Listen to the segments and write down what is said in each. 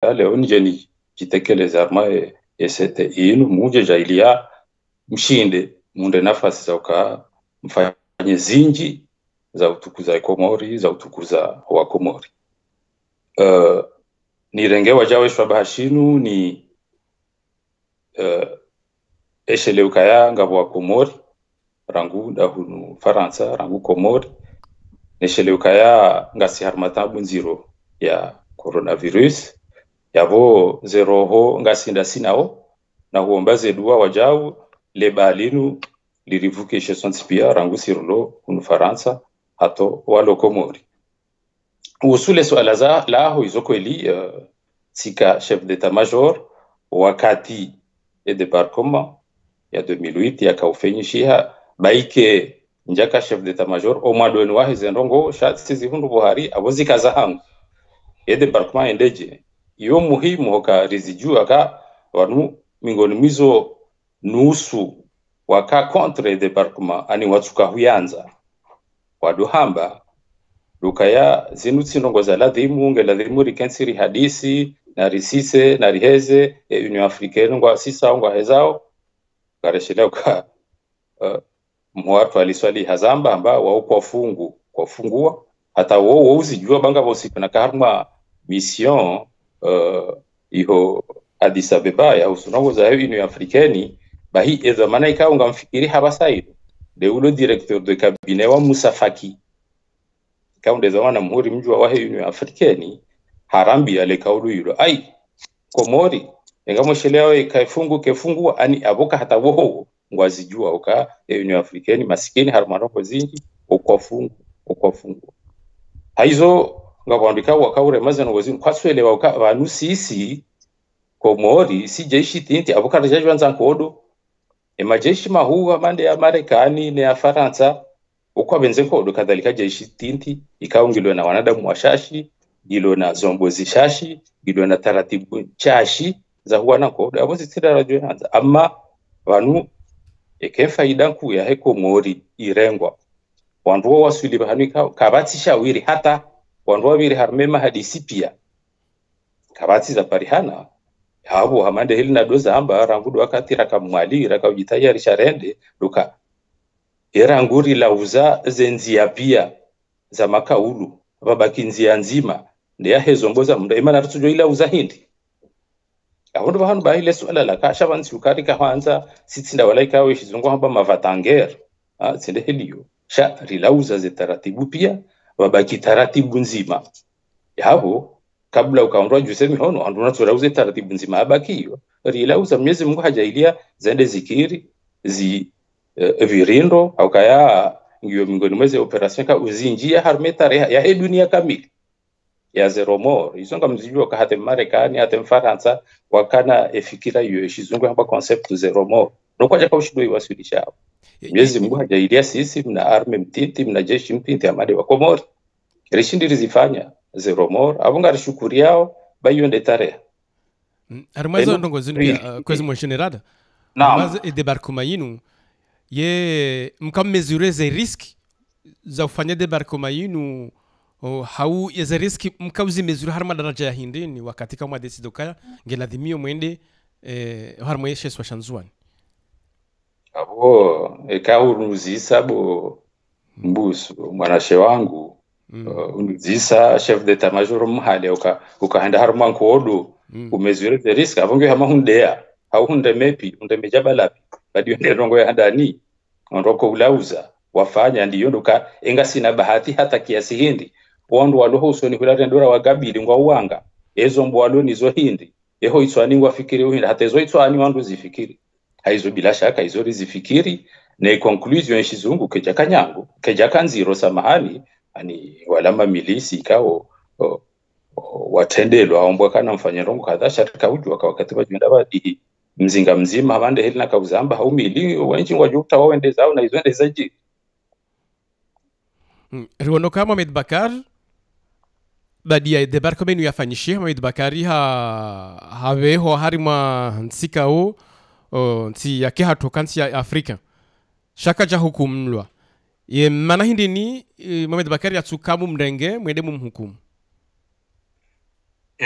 leo njeni jitekeleza arma esete inu muje jailia mshinde munde nafasi za uka mfanye zinji za utukuza Komori za utukuza wa Komori. Ni renge wajawe shwabahashinu ni esheleuka ya ngabo wa Komori rangu dahunu Faransa rangu Komori nesheleuka ya ngasi harmatabu nziro ya coronavirus yavo zeroho ngasi ndasinao na huombaze dua wajau lebalinu lirivuke shesonspia rangu sirulo kunu Faransa hato walo Komori. Usule swala za laho izokweli sika chef d'état-major wakati ya debarkoma ya 2008 ya kaufenyishiha baike njaka chef d'état-major o mwadweni wahi zendongo shatsi hundu Buhari abozika za hangu ya debarkoma endeje iyo muhimu hoka rizijua ka wanu mingoni mizo nusu waka kontre debarkoma ani watsuka huyanza waduhamba lukaya zinutsi ndongo za ladhimu ngeladhimu rikensiri hadisi na risise na riheze Union Africaine ngwa sisa ngwa hezao kareshela kwa mwatu aliswali hazamba amba wa kwa fungua hata wo uzijua banga bosipa na karma mission iho Addis Abeba ya usunongo za Union Africaine bahi ezo manaika ungamfikiri habasaido de ulo directeur de cabinet wa Moussa Faki kaunde zamana muhuri mjua wahe Union Africaine harambi ale kaulu yulo ai Komori ngamo sheleo ikaifungu kefungu ani aboka hata woho ngwazijua uka Union Africaine masikini harmanoko zingi ukwafungu haizo ngabandika wakaure mazana wazini kwaswele waka banu sisi Komori si jeshi tinti aboka rajajwa nzankodo majeshi mahuwa mande ya Marekani ne ya Faransa ukwa benzenkodo kadhalika jeshi tinti ikaungilwe na wanadamu washashi gilo na zombozi shashi gilo na taratibu chashi za huwa nako abozi tira radio hanza amma banu faida ku ya Komori irengwa wanduwa wasuli bahanika kabati shawiri hata wanduwa biri harmema hadisi pia kabati za parihana habo hamande hili na doza amba rangudu wakati rakamwali rakajitayari sharende luka eranguri lauza zenzia pia za makaulu babaki nzia nzima ndia hezomboza munda imana rutujo ila uza hindi ahondo bahanu bahile swala la kasha bansi ukari kahanza sitsinda walaika we shizungu hamba mavatanger tsende heliyo sha rilauza ze taratibu pia babaki taratibu nzima yabo kabla ukaondoa jusemi hono anduna turauze taratibu nzima abakiyo rilauza Mwenyezi Mungu hajailia zende zikiri virindo au kaya ngiyo mingoni mwezi operation ka uzinjia harmetare ya dunia kamili ya zero more isonga mzijua ka hata Marekani hata Faransa wakana efikira hiyo shizungu hapa concept zero more nokwaje ka ushido iwasilisha Mwenyezi Mungu hajailia sisi mna arme mtiti mna jeshi mtiti amade wa Komori rishindi rizifanya zero more abunga rishukuri yao bayonde tare armazo ndongo zinpia kwezi mwishenerada armazo debarkoma yinu ye mkam mesurer ze risques za ufanya debarkoma yinu hau ya ze risques mkauzi mesurer harma daraja ya hindini wakati kama desido kaya ngeladhimio mwende harma yeshe swashanzuani abo ekahuruzisa bo mbusu mwanashe wangu unuzisa chef d'état-major mhale ukahanda harma nkodo umesurer ze risques avonge hama hundea hau hunde mepi hunde mejabalapi badi ndongo ya handani ndoko ulauza wafanya ndiyo ndoka engasina bahati hata kiasi hindi wandu waloho usoni hulare ndora wagabili ngwa uwanga ezo mbwalo nizo hindi eho itswani wafikiri uhinda hata ezo itswani wandu zifikiri haizo bila shaka hizo rizifikiri na conclusion shizungu kejaka nyangu kejaka nziro samahani ani walama milisi kao watendelo aombwa kana mfanya rongo kadha sharika uju wakati wajenda badi mzinga mzima abande heli na kauzamba haumili wenji wajuta wawende zao na izwende zaji Riwonoka Mohamed Bakar badia debarkoma yinu yafanyishia Mohamed Bakari haveho harima nsikao nsi yake hatoka nsi ya Afrika shaka ja hukumlwa ye mana hindi ni Mohamed Bakari yatsukamu mrenge mwende mumhukumu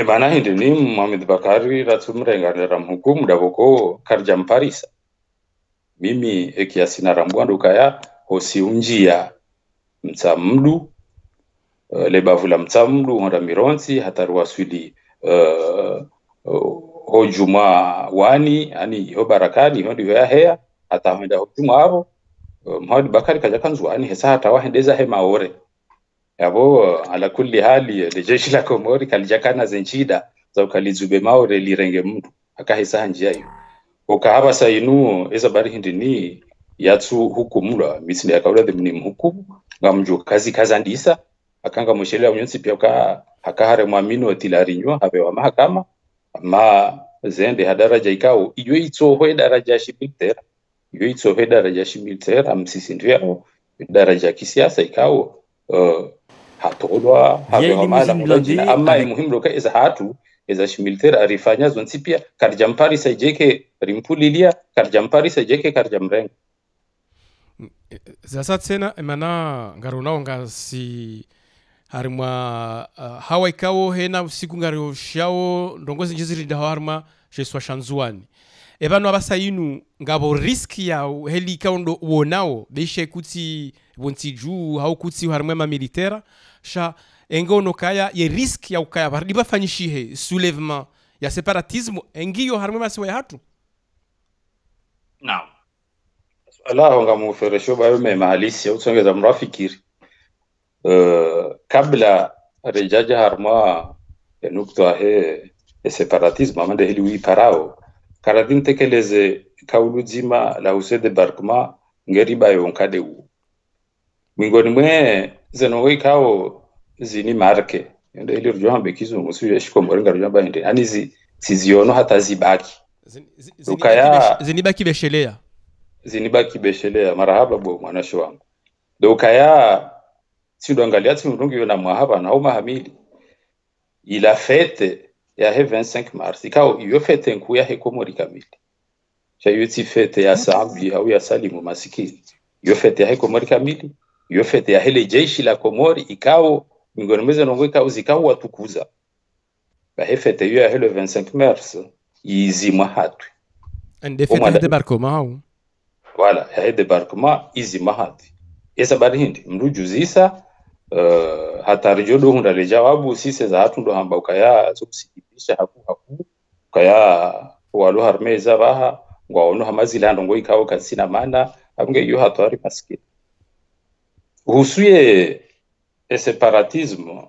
bana hindi ni Mohamed Bakari ratumrenganira mhukumu davoko karja mparisa mimi ekiasina rambwandu kaya hosi unjia mtsamdu lebavula mtsamdu honda mironzi hatarwa swidi hojuma wani ani ho barakani hondi ya hea hata honda hojuma hapo Mohamed Bakari kaja kanzwani hesa hata wahendeza he maore yabo ala kulli hali de jeshi la Komori kalijakana zenchida za ukalizube maore lirenge mtu akahisa njia hiyo ukahaba sainu eza bari hindini yatsu hukumula misinde akawla de mhukumu ngamjo kazi kazandisa akanga mushele unyonsi pia hakahare mwamino otilarinywa habewa mahakama ma zende hadaraja ikao iyo itsoho daraja shimilitera iyo itsoho daraja shimilitera amsisindiao daraja kisiasa ikao hatolwa habewa mala ama muhimu loka eza hatu eza shimilitera arifanya zonsi pia karjampari sajeke rimpulilia karjampari sajeke karjamrenga zasa tsena emana ngarunao ngasi harima hawa ikawo hena siku ngaro shao ndongozi njiziri da harima jeswa shanzuani ebano abasayinu ngabo risk ya heli ikawo wonao beishe kuti bontiju hau kuti harima ma militaire sha engono kaya ye risk ya ukaya bardi bafanyishihe soulèvement ya separatisme engiyo harima masiwa ya hatu naam Allah ngamuferesho bayo mema halisi utsongeza mrafikiri kabla rejaja harma nukta he separatisme amande hili wi parao karadin tekeleze kauluzima la usede barkma ngeri bayo nkade u mingoni mwe zeno kao zini marke ndio ile rujwa bekizo musuye shikombo ngarujwa bainde ani ziziono hata zibaki zinibaki beshelea zinibaki beshelea marahaba bo mwanasho wangu dokaya sidoangalia tsimurungu yona mwahaba na uma hamili ila fete ya he 25 mars ikao iyo fete nku ya he Komori kamili cha yuti fete ya Sambi au ya Salimu masikini iyo fete ya he Komori kamili iyo fete ya hele jeshi la Komori ikao mingoni mweze nongo ikao zikao watukuza ba he fete iyo ya he le 25 mars izimwa hatu ende fete ya debarkoma voilà ya he debarkoma izimwa hatu esa bari hindi mrujuzisa hatari do hunda le jawabu sise za hatu ndo hamba ukaya zokusikitisha haku kaya walu harmeza baha ngwaono hamazila ndo ngo ikawo kasina mana abunge yo hatari maskini husuye separatisme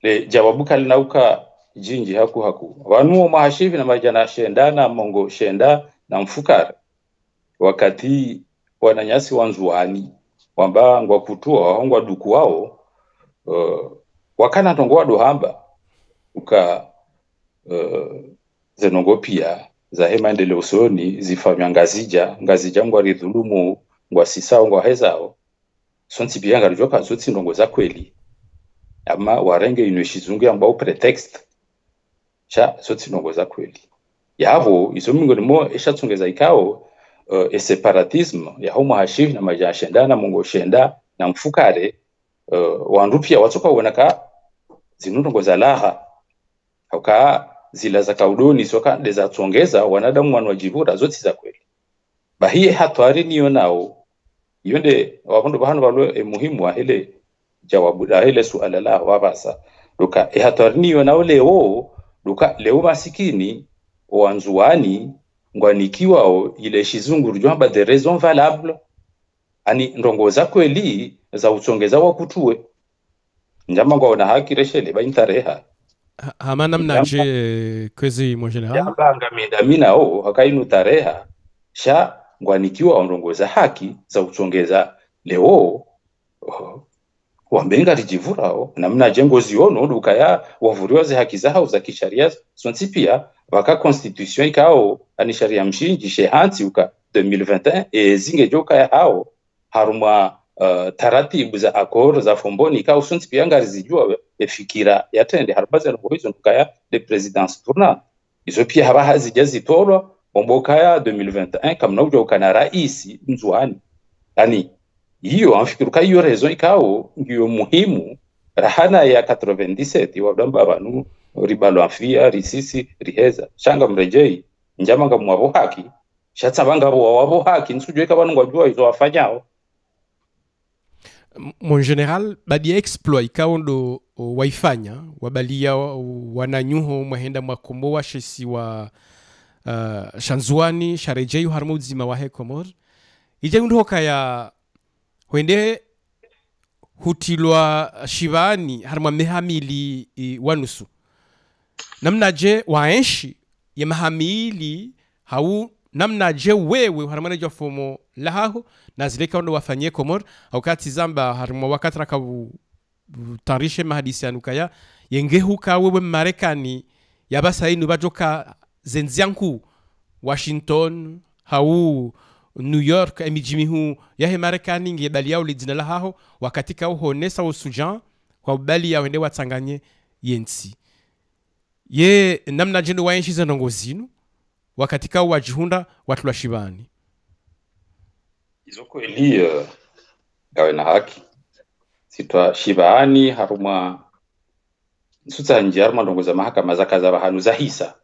le jawabu kalinauka jinji haku wanu mahashivi na majana shendana mongo shenda na mfukara wakati wananyasi wanzuani wamba ngwa kutua wahongwa duku wao wakana tongoa dohamba uka zenongo pia za hema endeleo soni zifamya ngazija ngwa ridhulumu ngwa sisao ngwa hezao sonti pia ngarijoka zoti ndongo za kweli ama warenge inushizungu ambao pretext cha zoti ndongo za kweli yavo izo mingoni mo eshatsongeza ikao separatisme ya homo hashiv na majashendana mungo shenda na mfukare wanrupia watoka wonaka zinundongo za laha hauka zila za kaudoni soka ndeza tsongeza wanadamu wanwajibura zoti za kweli bahiye hatwari niyo nao yonde wakondo bahano balo muhimu wa hele jawabu la hele suala la wabasa duka hatwari niyo nao leo duka leo masikini wanzuani ngwanikiwao ile shizungu rujwamba de raison valable ani ndongo za kweli za utsongeza wa kutue njama ngwa na haki reshele ba intareha hamana mnaje kwezi mo general yabanga midamina hakainu tareha sha ngwanikiwa ndongo za haki za utsongeza leo wambenga rijivurao na mnaje ngozi ono dukaya wavuriwa za haki zao za kisharia sonti pia waka constitution ikao ani sharia mshinji shehanti uka 2021 zinge joka ya hao haruma taratibu za akoro za fomboni ikao sonti pia ngarizijua efikira yatende harubaza no hizo ndukaya de présidence tournant izo pia haba hazijazi tolwa bomboka ya 2021 kamna ujo kana rais mzwani yani hiyo amfikiruka hiyo reason ikao ngiyo muhimu rahana ya 97 wadamba abantu ribalo afia risisi riheza shanga mrejei njama ngamwabo haki shatsabanga wabo haki nsujwe kabanu ngwajua izo wafanyao. Mon general badi exploit kaondo waifanya wabalia wananyuho mwahenda mwakombo wa shesi wa shanzuani sharejei harmo uzima wa Komor ije ndoka ya wende hutilwa shivani harma mehamili wanusu namnaje waenshi ya mahamili hau namnaje wewe harma na fomo lahaho na zile kaundo wafanyie Komor wakati zamba harma wakati raka tarishe mahadisi anukaya yengehuka wewe Marekani yabasa inu bajoka zenzianku Washington hau New York emijimihu yahe Marekani ngebali yao lidina lahaho wakati kao honesa usujan kwa bali yao hende watanganye yensi ye namna jendo waenshi zenongo zinu wakati kao wajihunda watula shibani izoko eli gawe na haki sitwa shibani haruma nsutsa njarma ndongo za mahakama zakaza bahanu za hisa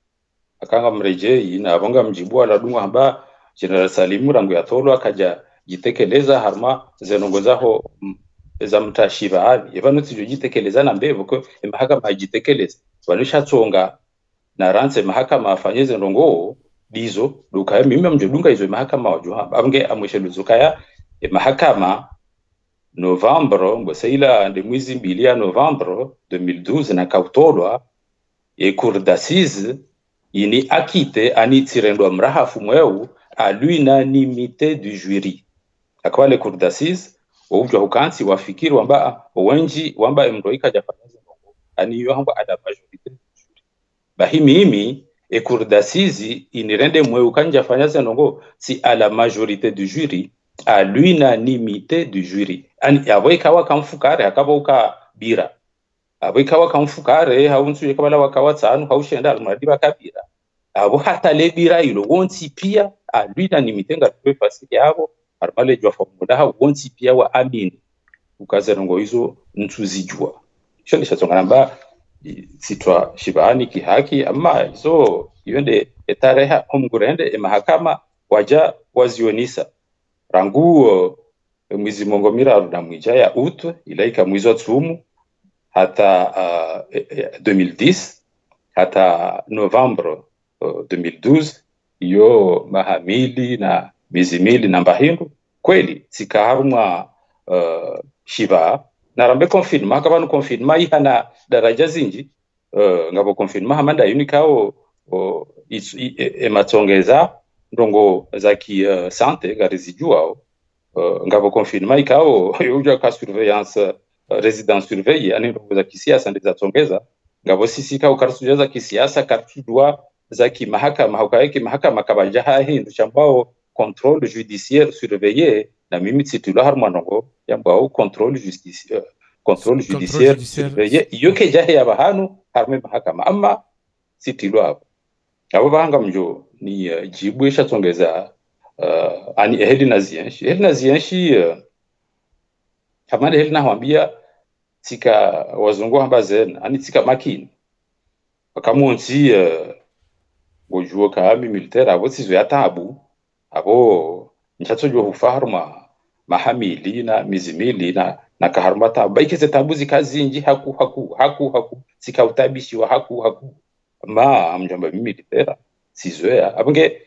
akanga mrejei na abonga mjibu ala dunga hamba General Salimu rangu ya tolo akaja jitekeleza harma zenongozaho za mtashibaani evano tijo jitekeleza na mbevo ko mahakama jitekeleza wanisha tsonga na ranse mahakama afanye zenongo dizo duka mimi mjodunga izo mahakama wajuha amge amwesheluzuka ya mahakama Novembre ngoseila de mwezi mbili ya Novembre 2012 na kautolwa cour d'assises ini akite anitirendwa mrahafu mweu à l'unanimité du jury. Akwa le cour d'assises ujwa hukansi wafikiri wamba wenji wamba mroika jafanyaza nongo ani yohamba ada majorité du jury. Bahimi cour d'assises inirende mweu kanja fanyaza nongo si à la majorité du jury à l'unanimité du jury. Ani aweka wakamfukare akabauka bira. Aweka wakamfukare haunsu yakabala wakawatsanu haushenda almadiba kabira. Abo hata lebira ilo wonti pia a l'unanimité ngatwe fasiki yabo armale jwa formula ha wonti pia wa amini ukazerongo hizo ntuzijua shoni shatonga namba sitwa shibani kihaki ama hizo yende etareha omgurende mahakama waja wazionisa rangu mwizi mongomira na mwija ya août ilaika mwizi wa tsumu hata 2010 hata novembre 2012 yo mahamili na mizimili na mbahindu kweli sikaharumwa shiba na rambe confirma kabanu confirma ihana daraja zinji ngabo confirma hamanda unikao ematsongeza ndongo zaki sante garizijua ngabo confirma ikao yoja ka surveillance residence surveille ani ndongo zaki siasa ndizatsongeza ngabo sisi ka ukarsuja za kisiasa kartudwa zaki mahakama haukaeki mahakama kabajaha hindu chambao contrôle judiciaire surveillé na mimi titula harma nongo yambao contrôle judiciaire surveillé yoke jahe ya bahanu harme mahakama ama titula abo bahanga mjo ni jibu esha tongeza ani eheli nazienshi hamane eheli nahwambia tika wazungu hamba zen ani tika makini wakamunzi gojuo kami militaire abo sizo ya tabu abo nchatsojo hufarma mahamili na mizimili na kaharma tabu baikeze tabu zikazinji haku sikautabishi wa haku ma mjamba militaire sizo ya abenge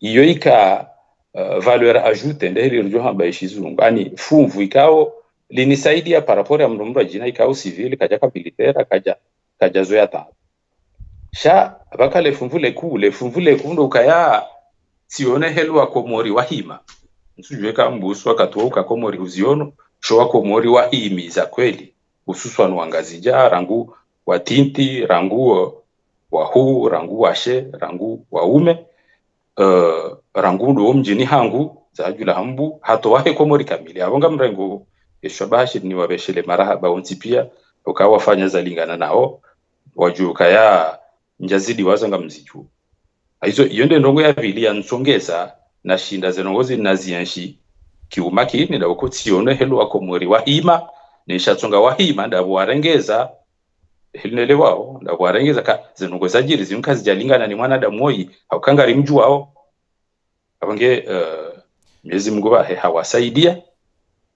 iyo ika valeur ajoute ndeli rjo hamba ishizungu ani fumvu ikao linisaidia par rapport ya mrumura jina ikao civil kaja ka militaire kaja zoya tabu sha baka le fumvule kundo kaya sione helu wa Komori wahima nsujwe ka mbusu akatuoka Komori uziono sho wa Komori wahimi za kweli hususan wangazija rangu watinti rangu wahu rangu washe rangu waume rangu ndo mjini hangu za jula hambu hato wahe Komori kamili abonga mrengo eshobashi ni wabeshele marahaba ontipia ukawafanya zalingana nao wajuka ya njazidi wazanga mzichu aizo yonde ndongo ya vili ya nsongeza na shinda zenongozi nazianshi kiumaki ni da uko tsione helo wa Komori wa ima nishatsonga wahima ndabo warengeza hilnele wao ndabo warengeza ka zinongo zajiri zimkazi jalingana ni mwanadamu moyi haukangari mju wao abange Mwenyezi Mungu bahe hawasaidia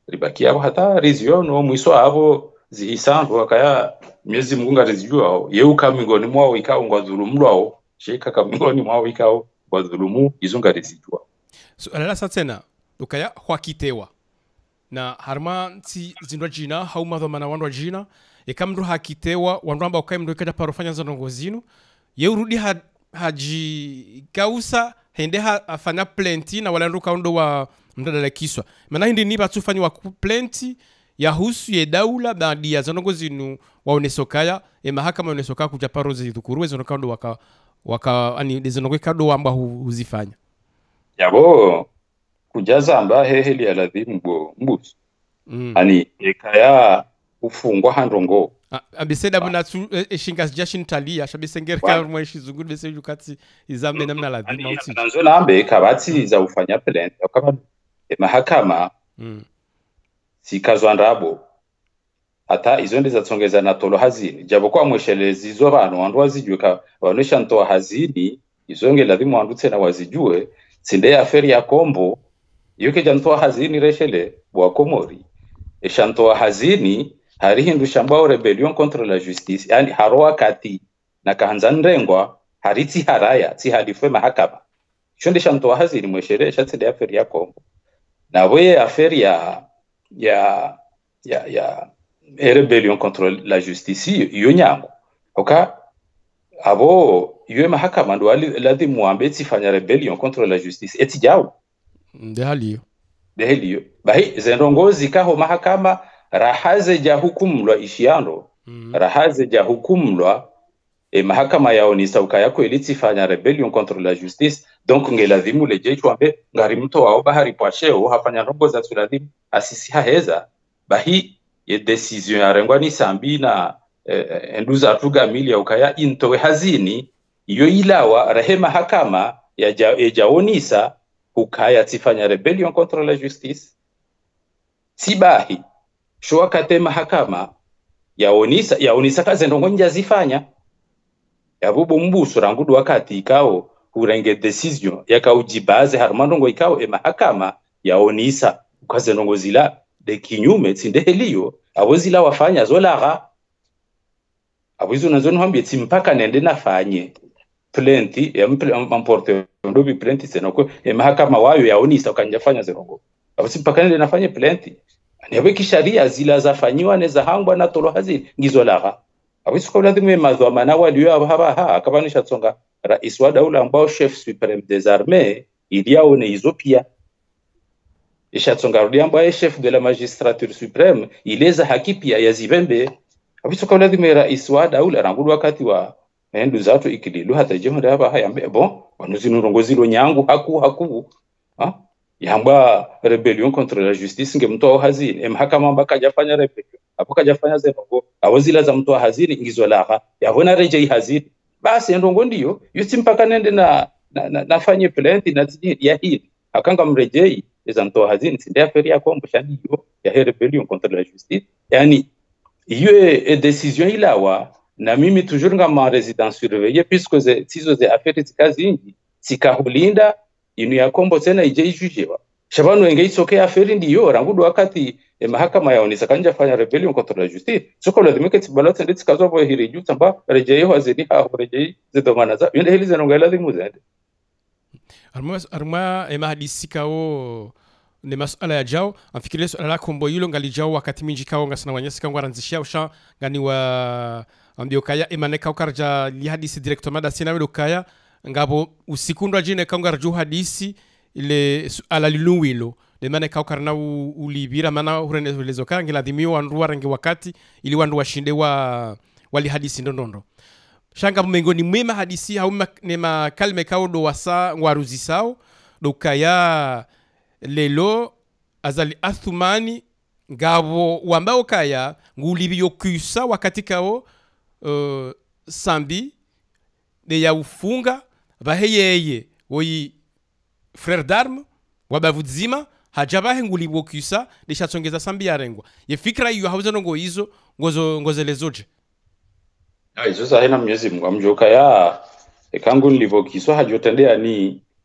ribakia abo hata rizio no mwiso abo zihisandu wakaya Mwenyezi Mungu ngarizijua yeu kamingoni mwao ikao ngwadhulumlwao sheka kamingoni mwao ikao ngwadhulumu izunga rizijua so alala satena ukaya hwakitewa na harma nti zindwa jina haumadho mana wandwa jina ekamdu hakitewa wandwamba ukaimdu ikada parofanya zonongo zinu yeurudi haji kausa hende afanya plenty na wala nduka ndo wa mdadala kiswa mana hindi nipa tufanya wa plenty ya husu ye daula baadi ya zonongo zinu waonesokaya mahakama waonesokaya kuja paro zidhukuruwe zonongo ndo waka ani zonongo kado wamba huzifanya yabo kujaza amba heheli ya ladhimu mbusu ani ekaya ufungwa handongo abiseda bunatu shingas jashin talia shabisengeri ka mweshi zungudu bese yukati izambe namna ladhimu uti nanzo lambe kabati za ufanya plan yakaba mahakama sikazwandabo hata izo ndiza tsongeza na tolo hazini jabo kwa mweshelezi zo bantu wandu wazijwe ka baonesha ntoa hazini izonge ladhimu wandu tena wazijue sinde aferi ya kombo yuke jantoa hazini reshele bwa Komori eshantoa hazini hari hindu shambao rebellion contre la justice yani haroa kati na kahanza ndengwa hariti haraya ti halifwe mahakama shonde shantoa hazini mweshere shatide aferi ya kombo na we aferi ya rebellion contre la justice yo nyango oka abo yue mahakama ndo ladhimu wambeti fanya rebellion contre la justice eti jao dehaliyo bahi zendongozi kaho mahakama rahaze ja hukumlwa ishiano rahaze ja hukumlwa mahakama yaonisa ukayako eliti fanya rebellion contre la justice donc ngeladhimu lejechwambe ngari mto wao bahari pwasheo hafanya rongoza tuladhimu asisi haheza bahi ye decision ya rengwani sambi na enduza tuga mili ya ukaya intowe hazini iyo ilawa rahema mahakama ya jaonisa ukaya tifanya rebellion contre la justice sibahi shwa kate mahakama yaonisa kaze ndongo njazifanya yabubu mbusu rangudu wakati ikao urenge decision yakaujibaze harmandongo ikao mahakama yaonisa kaze ndongo zila de kinyume tsindeheliyo abozila wafanya zolaga abuzo nazo nhambye tsimpaka nende nafanye plenty ya mporte ndobi plenty senoko mahakama wayo yaonisa ukanjafanya zerongo abosimpaka nende nafanye plenty aniwe kisharia zila zafanywa neza hangwa na tolo hazini ngizolaga abisuko lazima mazwa mana waliyo haba akabanisha tsonga rais wa daula ambao chef supreme des armées iliaone hizo pia ishatsonga rudi ambao chef de la magistrature supreme ileza haki pia ya zibembe abisuko lazima rais wa daula rangudu wakati wa endu zatu ikililu hata jemada haba hayambe bon wanuzinurongozilo nyangu haku yamba rebellion contre la justice ngemtoa hazini mahakama mbaka jafanya rebellion hapo kajafanya zenongo awozila za mtoa hazini ngizolaga yabona rejei hazini basi ndongo ndiyo yusi mpaka nende nafanye plenty na ya hili akanga mrejei za mtoa hazini sinde aferi ya kombo shani yo ya rebellion contre la justice yani iyo decision ilawa na mimi toujours ngama residence surveillée puisque sizo ze aferi zikazingi sikahulinda inu ya kombo tena ije ijujewa shabanu wenge itsoke aferi ndiyo rangudu wakati mahakama yaonisa kanja fanya rebellion contre la justice soko lazima ketibalotse nditsi kazobo hiriju tamba rejei hazini ha rejei zedomana za yende helize nongela lazima zende arma mahadisi kao ne masala ya jao amfikile swala la kombo hilo ngali jao wakati minji kao ngasana wanyasi kao ngaranzishia usha ngani wa ambio kaya emaneka ukarja li hadisi directement da sina kaya ngabo usikundwa jine kao ngarju hadisi ile ala liluwilo de mane ka ukarna ulibira mana urenezo kaya ngiladhimiwa wandu warangi wakati ili wandu washinde wali hadisi ndondondo shanga mengoni mwema hadisi au nema kalme kaudo wasa ngwaruzi sao dokaya lelo azali athumani ngabo wambao kaya ngulibiyo kusa wakati kao sambi de ya ufunga baheyeye woyi frère d'armes wabavudzima hajaba hengulibo kisa lishatsongeza sambi yarengwa ye fikra hiyo hauza nongo hizo ngozelezoje hizo sahina Mwenyezi Mungu amjoka ya ekangu nilivokiswa hajotendea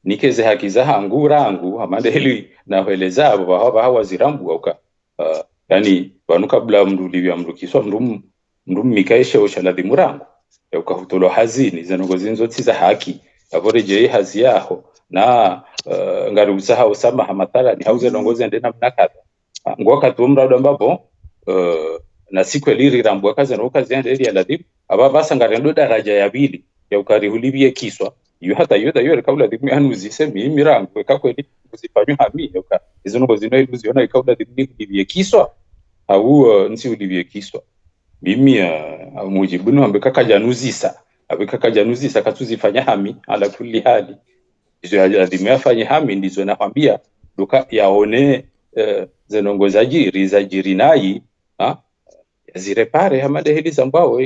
nikeze haki za hangu rangu amande heli na heleza abo bahaba hawazirambu uka yani banu kabla mndu livya mrukiswa mndu mikaisha oshaladhi murangu uka hutolo hazini zanongo zinzo tiza haki aboreje hazi yaho na ngari usaha usama hamatala ni hauze nongoze ndena mnakata ngoka tumrado ambapo na siku eliri rambu akaze no kazi ende ya ladhimu aba basanga ndo daraja ya pili ya ukari hulibie kiswa iyo hata yoda yore kabla dimu yanuzise mirango ekakweli kuzifanywa hami yoka izo ngo zino iluziona kabla dimu hulibie kiswa au nsi hulibie kiswa mimi mujibuno ambe kakajanuzisa abekakajanuzisa katuzifanya hami ala kulli hali izo yadimu yafanye hami ndizo nakwambia duka yaone zenongozaji rizajiri nayi zirepare hamade heli zambao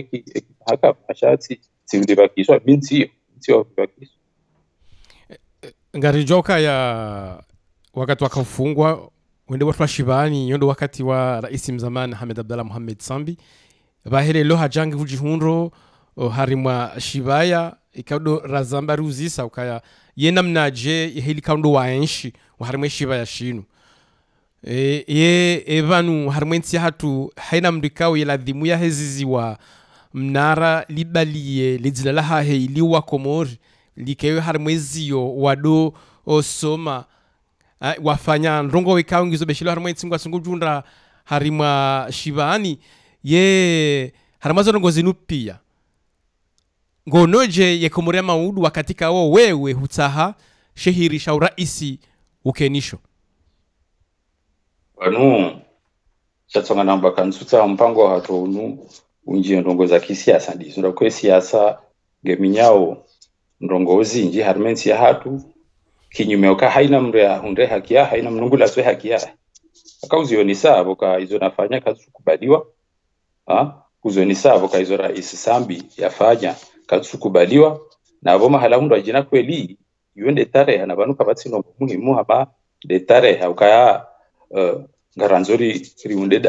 haka mashatsi zindibakishwa binti sio bakishwa ngari joka ya wakati wakafungwa wende watu wa Shibani yondo wakati wa rais mzamani Hamed Abdallah Mohamed Sambi bahele lo hajangi vujihunro harimwa Shibaya ikaudo razamba ruzisa ukaya yena mnaje heli kaundo waenshi harimwa Shibaya shinu ye evanu harmwensi hatu haina mrikao yeladhimu ya hezizi wa mnara libaliye lidzila hahe iliwa Komori likewe harmwezi yo wado osoma wafanya ndongo wikao ngizo beshilo harmwensi ngwasungu junda harimwa Shibani ye harmazo ndongo zinu pia ngonoje ye Komori ya maudu wakatika wo wewe hutaha shehiri shauraisi ukenisho wanu chatsonga namba kansuta mpango hato unjie ndongo za kisiasa ndizo ndakwe siasa ngeminyao ndongo zinji harmensi ya hatu kinyume oka haina mrea hunde haki ya haina mnungula swe haki ya akauzioni sabo ka izo nafanya kazi kubaliwa kuzioni sabo ka izo rais Sambi yafanya kazi kubaliwa na abo mahala hundo ajina kweli yuende tarehe na banu kabatsi no muhimu haba de tarehe ukaya ngaranzori riunde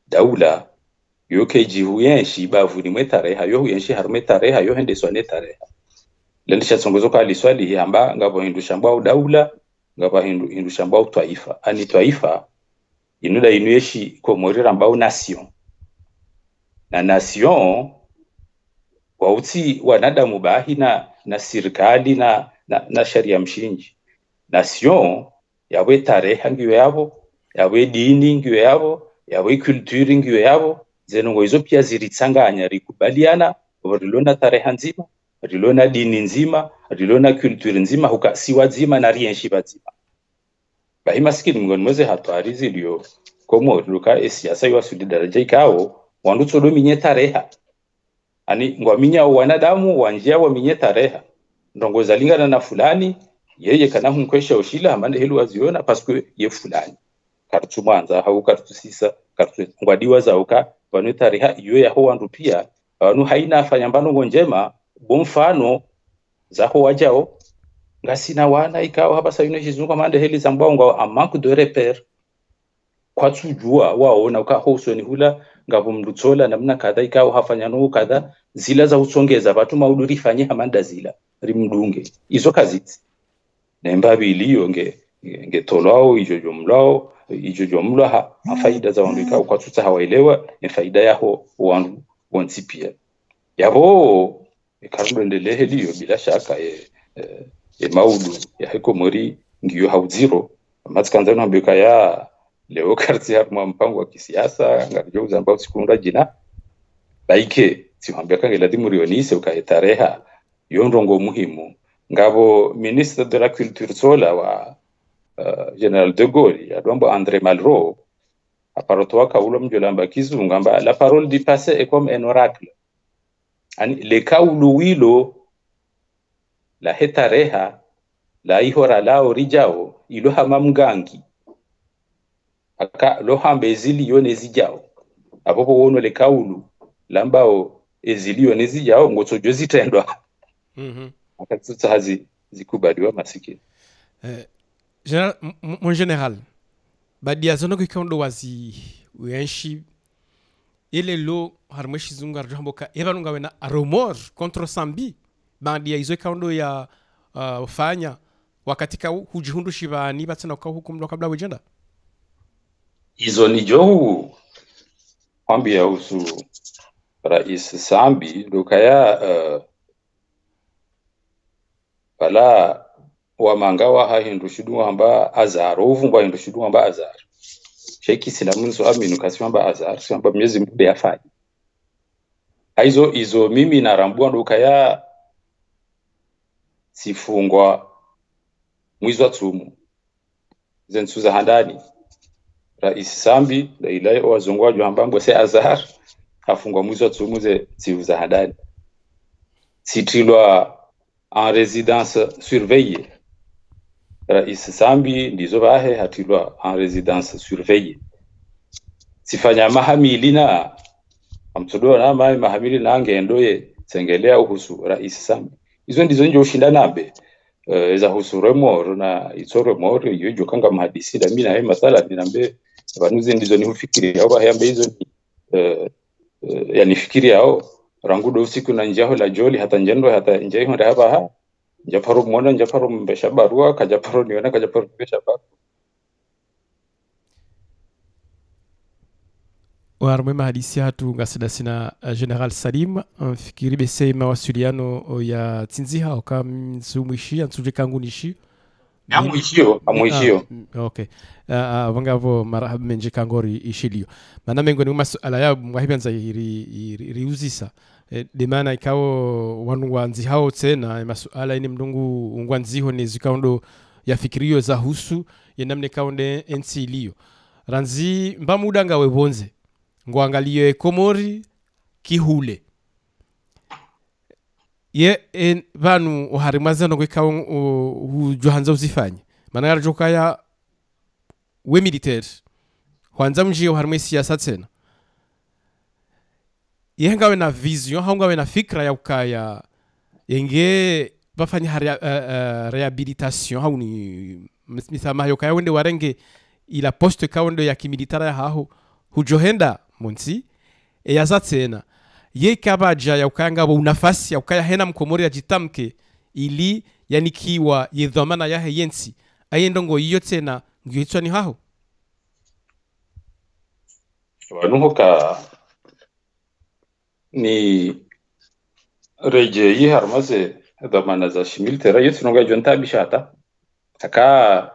daula yoke jihuyenshi bavuni mwetareha yo huyenshi harume tareha yo hende swane tareha lendisha tsongozo ka liswali hamba ngabo hindu shamba daula ngabo hindu shamba taifa ani taifa inuda inuyeshi Komori ramba nation na nation kwa uti wanadamu bahina na serikali na sharia mshinji nation yawe tareha ngiyo yabo yawe dini ngiyo yabo yawe kulturi ngiyo yabo zenongo izo pia ziritsanganya rikubaliana rilona tareha nzima rilona dini nzima rilona kulturi nzima huka siwazima na rienshi bazima bahima sikini ngoni mweze hatwari zilio Komori luka siasa yo asudi daraja ikao wanduto do minye tareha ani ngwaminya wanadamu wanjia wa minye tareha ndongo zalingana na fulani yeye kana hunkwesha ushila amande helu waziona paske ye fulani kartu mwanza hau kartu sisa kartu ngwadiwa zauka banu tareha iyo ya ho wandu pia banu haina afanyambano ngonjema bomfano zaho wajao ngasina wana ikao haba sayune jizunga mande heli zambongo amanku de repere kwa tujua waona ukahoso ni hula ngabo mrutsola namna kadha ikao hafanyano kadha zila za usongeza batu mauduri fanye hamanda zila rimdunge izo kaziti nembabi iliyo ngetolwao ijojo mlwa faida za wandu ikao kwa tuta hawaelewa ni faida yaho wandu wonsipia yabo ikarundo ndelehe liyo bila shaka maudu ya Komori ngiyo hauziro matsikanzano ambeka ya leo karti harma mpango wa kisiasa ngarijo zambao sikunda jina baike siwambeka ngeladi rionise ukahetareha yondongo muhimu ngabo ministre de la culture sola wa General de Gaulle adwambo André Malraux aparotoa kaulo mjolamba kizungu ngamba la parole du passé est comme un oracle ani le kaulu wilo la hetareha la ihora la orijao ilo hamamgangi aka lo hambe ezilio nezijao apopo wono le kaulu lambao ezilio nezijao ngotsojo zitendwa akatutsa hazi zikubaliwa masikini mon général badia zono kikondo wazi uenshi ile lo harmeshi zungar jamboka evanunga wena rumor contre Sambi badia izo kikondo ya fanya wakati hujihundu shivani batsana kwa hukumu kabla wejenda izo ni johu kwambia usu Rais Sambi ndokaya bala wamangawa hahindu shidu amba azar ovungwa hindu shidu amba azar sheki silamu so aminu kasamba azar samba Mwenyezi Mungu yafanya aizo izo mimi narambua ndokaya sifungwa mwizi wa tsumu zensuza handani Rais Sambi da ilai wazungwa juhambangwa se azar afungwa mwizi wa tsumu ze zivuza handani sitilwa en résidence surveillée Rais Sambi ndizo bahe hatilwa en résidence surveillée sifanya mahamili na amtudo na mahamili na ngendoye sengelea uhusu Rais Sambi izo ndizo nje ushindana mbe eza husure moro na itsore moro yojo kanga mahadisi da mina masala ninambe banuzi ndizo ni hufikiri au bahamba hizo yani fikiri yao rangudo usiku na njaho la joli hata njendo hata njai honda hapa ha njaparo mwana njaparo mbesha barua kajaparo niona kajaparo mbesha barua warme mahadisi hatu ngasida sina General Salim fikiri bese mawasiliano ya tinziha okam sumwishi ansuje kangu nishi amuishio okay wangavo marahaba menje kangori ishilio mana mengo ni masuala ya mwahibanza riuzisa de maana ikawo wanu wanzi hao tena masuala ini mdungu ungwanziho ni zikaundo ya fikirio za husu yenamne kaunde ensilio ranzi mbamuda nga webonze ngwangalio Komori kihule ye vanu uharimaza no kwikawo hujuhanza uzifanye maana yarjoka ya we militaire kwanza mjio uharime siasa tena ye ngawe na vision ngawe na fikra ya ukaya yenge bafanya rehabilitation hauni misama yokaya wende warenge ila poste kaunde ya kimilitara ya haho hujohenda monsi eyaza tena ye kabaja ya ukanga wa unafasi ya ukaya hena Mkomori ya jitamke ili yanikiwa ye dhamana yahe yensi ayendongo iyo tena ngiyitwa ni haho wanuka ni reje yi harmaze dhamana za shimilitera yetu nonga jonta bishata aka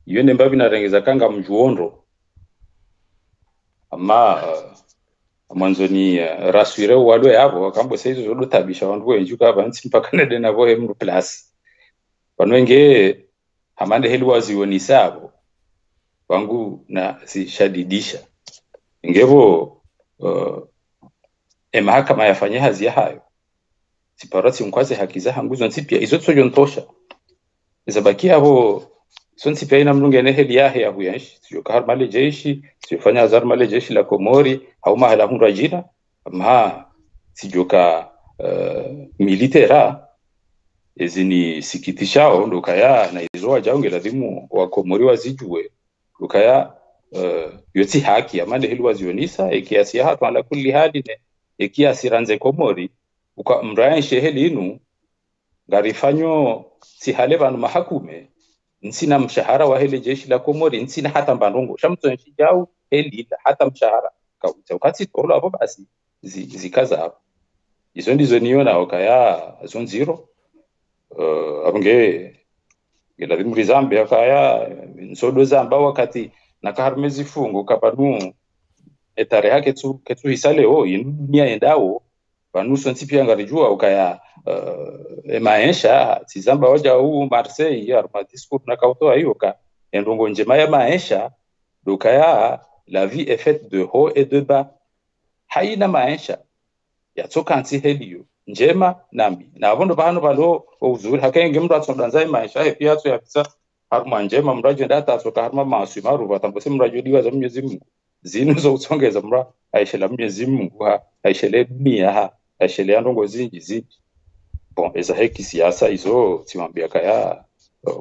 yone mbabi na rengeza kanga mjuondo ama mwanzoni raswire wado yabo akambo saizo zodo tabisha wandu wenjuka abansi mpaka nede navo hemru plus wanwenge hamande helu wazioni sabo wangu na si shadidisha ingevo mahakama yafanya hazi ya hayo siparati mkwaze haki za hanguzo nsipia izo tsojo ntosha izabaki abo sonsi pia ina mlunge ne heli yahe ya huyanshi sio kahar male jeshi sio fanya azar male jeshi la Komori au mahala hundwa jina ama sijoka militera ezini sikitishao ndokaya na izo wajange lazimu wa Komori wazijue ndokaya yoti haki amande heli wazionisa ekiasi hatu ala kulli hadi ne ekiasi ranze Komori uka mraenshe heli inu ngarifanyo si hale vanu mahakume nsina mshahara wa hele jeshi la Komori nsina hata mbandongo shamto nshijau heli hata mshahara kauta ukati tolo hapo basi zikaza hapo izo ndizo niona okaya zonziro abunge gelazimu Zambia kaya nsodo zamba wakati nakaharmezi fungo kapanu etare hake ketu hisale dunia endao banuso nsipia ngarijua ukaya maisha tizamba waja huu Marseille ya armadisco na kautoa hiyo ka endongo njema ya maisha dukaya la vie est faite de haut et de bas haina maisha ya tokanti helio njema nambi na abondo bahano balo uzuri hakenge mtu atsondanza maisha he pia tu yapisa harma njema mrajo ndata atoka harma masu maru batambose mrajo diwa za Mwenyezi Mungu zinu zo utsongeza mra aishela Mwenyezi Mungu aishele dunia aishele ndongo zinji bon eza heki siasa izo timambia kaya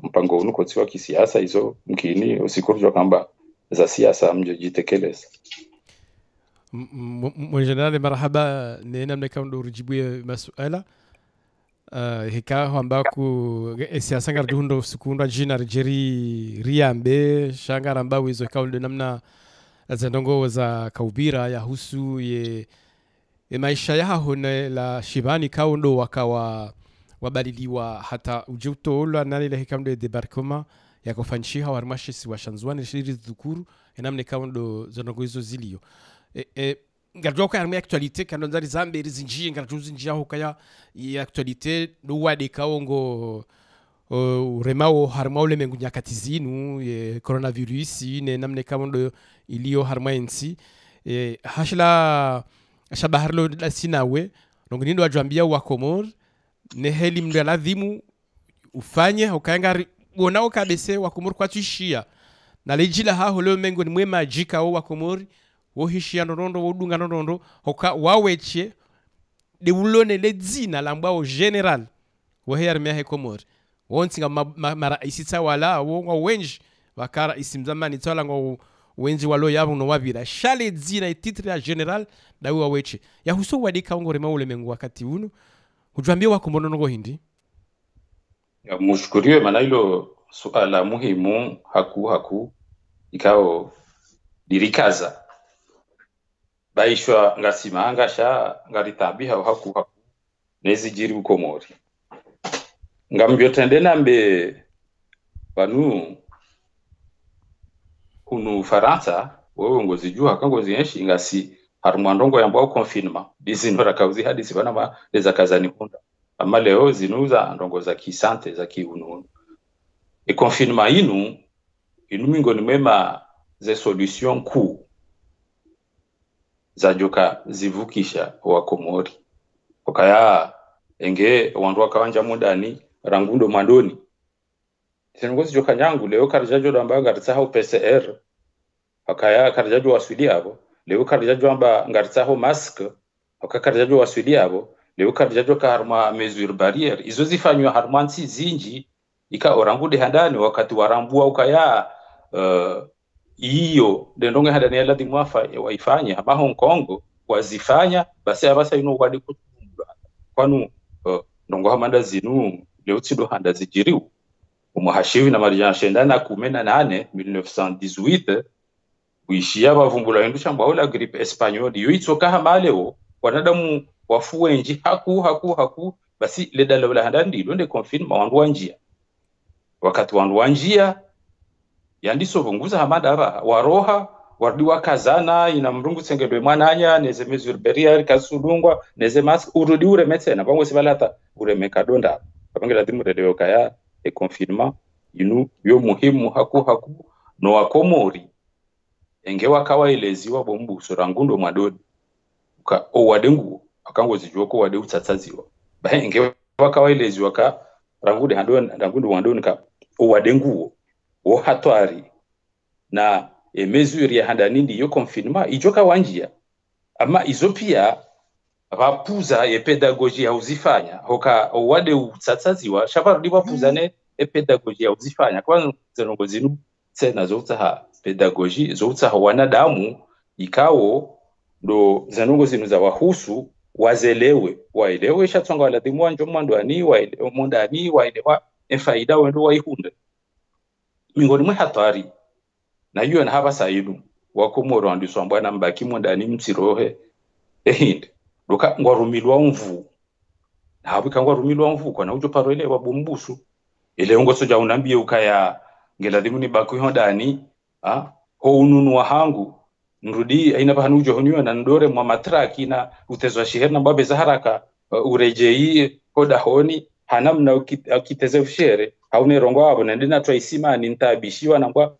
mpango unuko tsiwa kisiasa hizo mkini usikurujwa kamba za siasa mjojitekeleza. Mwenjenerali marhaba, nena mneka urujibuye masuala hika hamba ku siasa ngardundo sukunda jina jeri riambe shangara mba wizo kaunde namna zendongo za kaubira ya husu ye maisha yaho la shibani kaundo wakawa wabadiliwa hata ujutola nani le hikamdo debarkoma ya kufanishiha warmashisi wa shanzwani shiri dhukuru enamne kaundo zendongo hizo zilio ngarjo ka arme actualité kando nzari zambe rizinjie ngarjo zinjia hokaya ya actualité do wade kaongo remao harmaule mengu nyakati zinu ye coronavirus ne namne kaundo ilio harmaensi hashla shabaharlo la sinawe donc nindo ajambia wa Komor ne heli mndu ladhimu ufanye hokanga bonao kabese wa Komor kwa tushia na lejila ha holo mengo ni mwema jika wa Komor wo hishia ndondo wo dunga ndondo hoka waweche de ulone le dzina lamba au general wo hermea he Komor wonsinga mara isitsa wala wo wenji wakara isimzamani tsala ngo wenji walo yabo no wabira shale dzina titre ya general da waweche ya huso wadika ngo rema ule mengu wakati unu kujambia wa Komor ngo hindi ya mushukuriwe maana hilo suala muhimu haku ikao dirikaza baishwa ngasimanga sha ngaritambi haku nezijiri ukomori ngambyo tende nambe banu kunu Faransa wewe ngozijua kangozi yenshi ngasi harumandongo yambao confinement dizinora kauzi hadisi bana ma leza kazani kunda ama leo zinuza ndongo za kisante za kiunu e confinement inu mingoni mema ze solution ku za joka zivukisha wa Komori okaya enge wandu wakawanja mudani rangundo mandoni sinongozi joka nyangu leo karjajo amba ngaritsaho PCR okaya karjajo waswidi abo leo karjajo amba ngaritsaho mask okaya karjajo waswidi abo leo karjajo karma mesure barriere izo zifanywa harmansi zinji ika orangude handani wakati warambua ukaya iyo ndonge hadani la dimwafa waifanya ama Hong Kong wazifanya basi abasa ino wadi kutumbula kwanu ndongo hamanda zinu leo tsido handa zijiriu umuhashiwi na marjana shendana 1918 uishia bavumbula hindu chamba la grippe espagnole yo itsoka hamaleo wanadamu wafuenji haku basi ledala la handa ndilo nde confinement wandu wanjia wakati wandu wanjia yandiso vunguza hamada aba waroha wardi wakazana ina mrungu tsengedwe mwananya neze mesure barriere kasulungwa neze mask urudi ure metsena bangwe sibalata ure mekadonda abangela dimu redeyo kaya e confinement inu yo muhimu haku no wakomori enge wakawa eleziwa bombuso rangundo madodi ka owadengu akangozi joko wade utsatsaziwa ba enge wakawa eleziwa ka rangundo wandoni ka owadengu o hatwari na mesure ya handani ndiyo confinement ijoka wanjia ama izopia vapuza ye pedagogia uzifanya hoka wade utsatsaziwa shabarudi vapuza ne pedagogia uzifanya kwa zenongo zinu tsena zotsa pedagogie zotsa wanadamu ikawo ndo zenongo zinu za wahusu waelewe shatsonga wala dimwanjo mwandwani waelewa faida wendo waihunde mingoni mwe hatari na hiyo na haba saidu wakomoro andiswa mbwana mbaki mwandani mtsirohe ehinde doka ngwarumilwa mvu habu kangwa rumilwa mvu kwa na ujo parole wa bombusu ile ngo soja unambie ukaya ngela dimuni baku hondani ho ununu wa hangu nrudi aina bahanu ujo honiwa na ndore mwa matraki na utezwa shiheri na mbabe za haraka urejei hoda honi hanamna ukiteze ushere haune rongo wabo na ndina twaisima ntabishiwa nangwa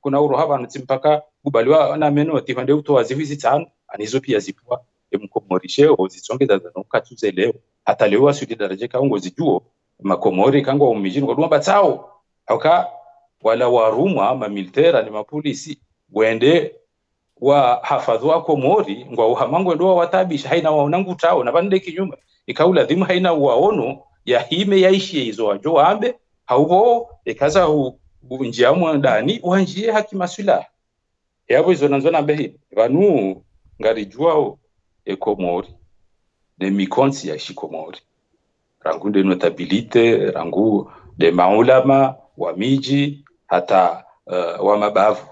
kuna uro haba ntimpaka kubaliwa na menoti hande utowazi hizi tano anizo pia zipwa emkomorishe ozitsongeza zanokatuze leo hata leo asudi daraje kaungo zijuo makomori kangwa umijini kwa dumba tsao hauka wala warumwa ma militera ni mapolisi wende wa hafadhwa komori ngwa uhamango ndo watabisha haina waonangu tao na bande kinyuma ikaula dhimu haina waono ya hime yaishi hizo wajo ambe haubo ekaza njia mwandani uhanjie haki masula yabo izo nanzo nambe vanu ngarijwao ekomori de mikonsi ya shikomori rangu de notabilite rangu de maulama wa miji hata wa mabavu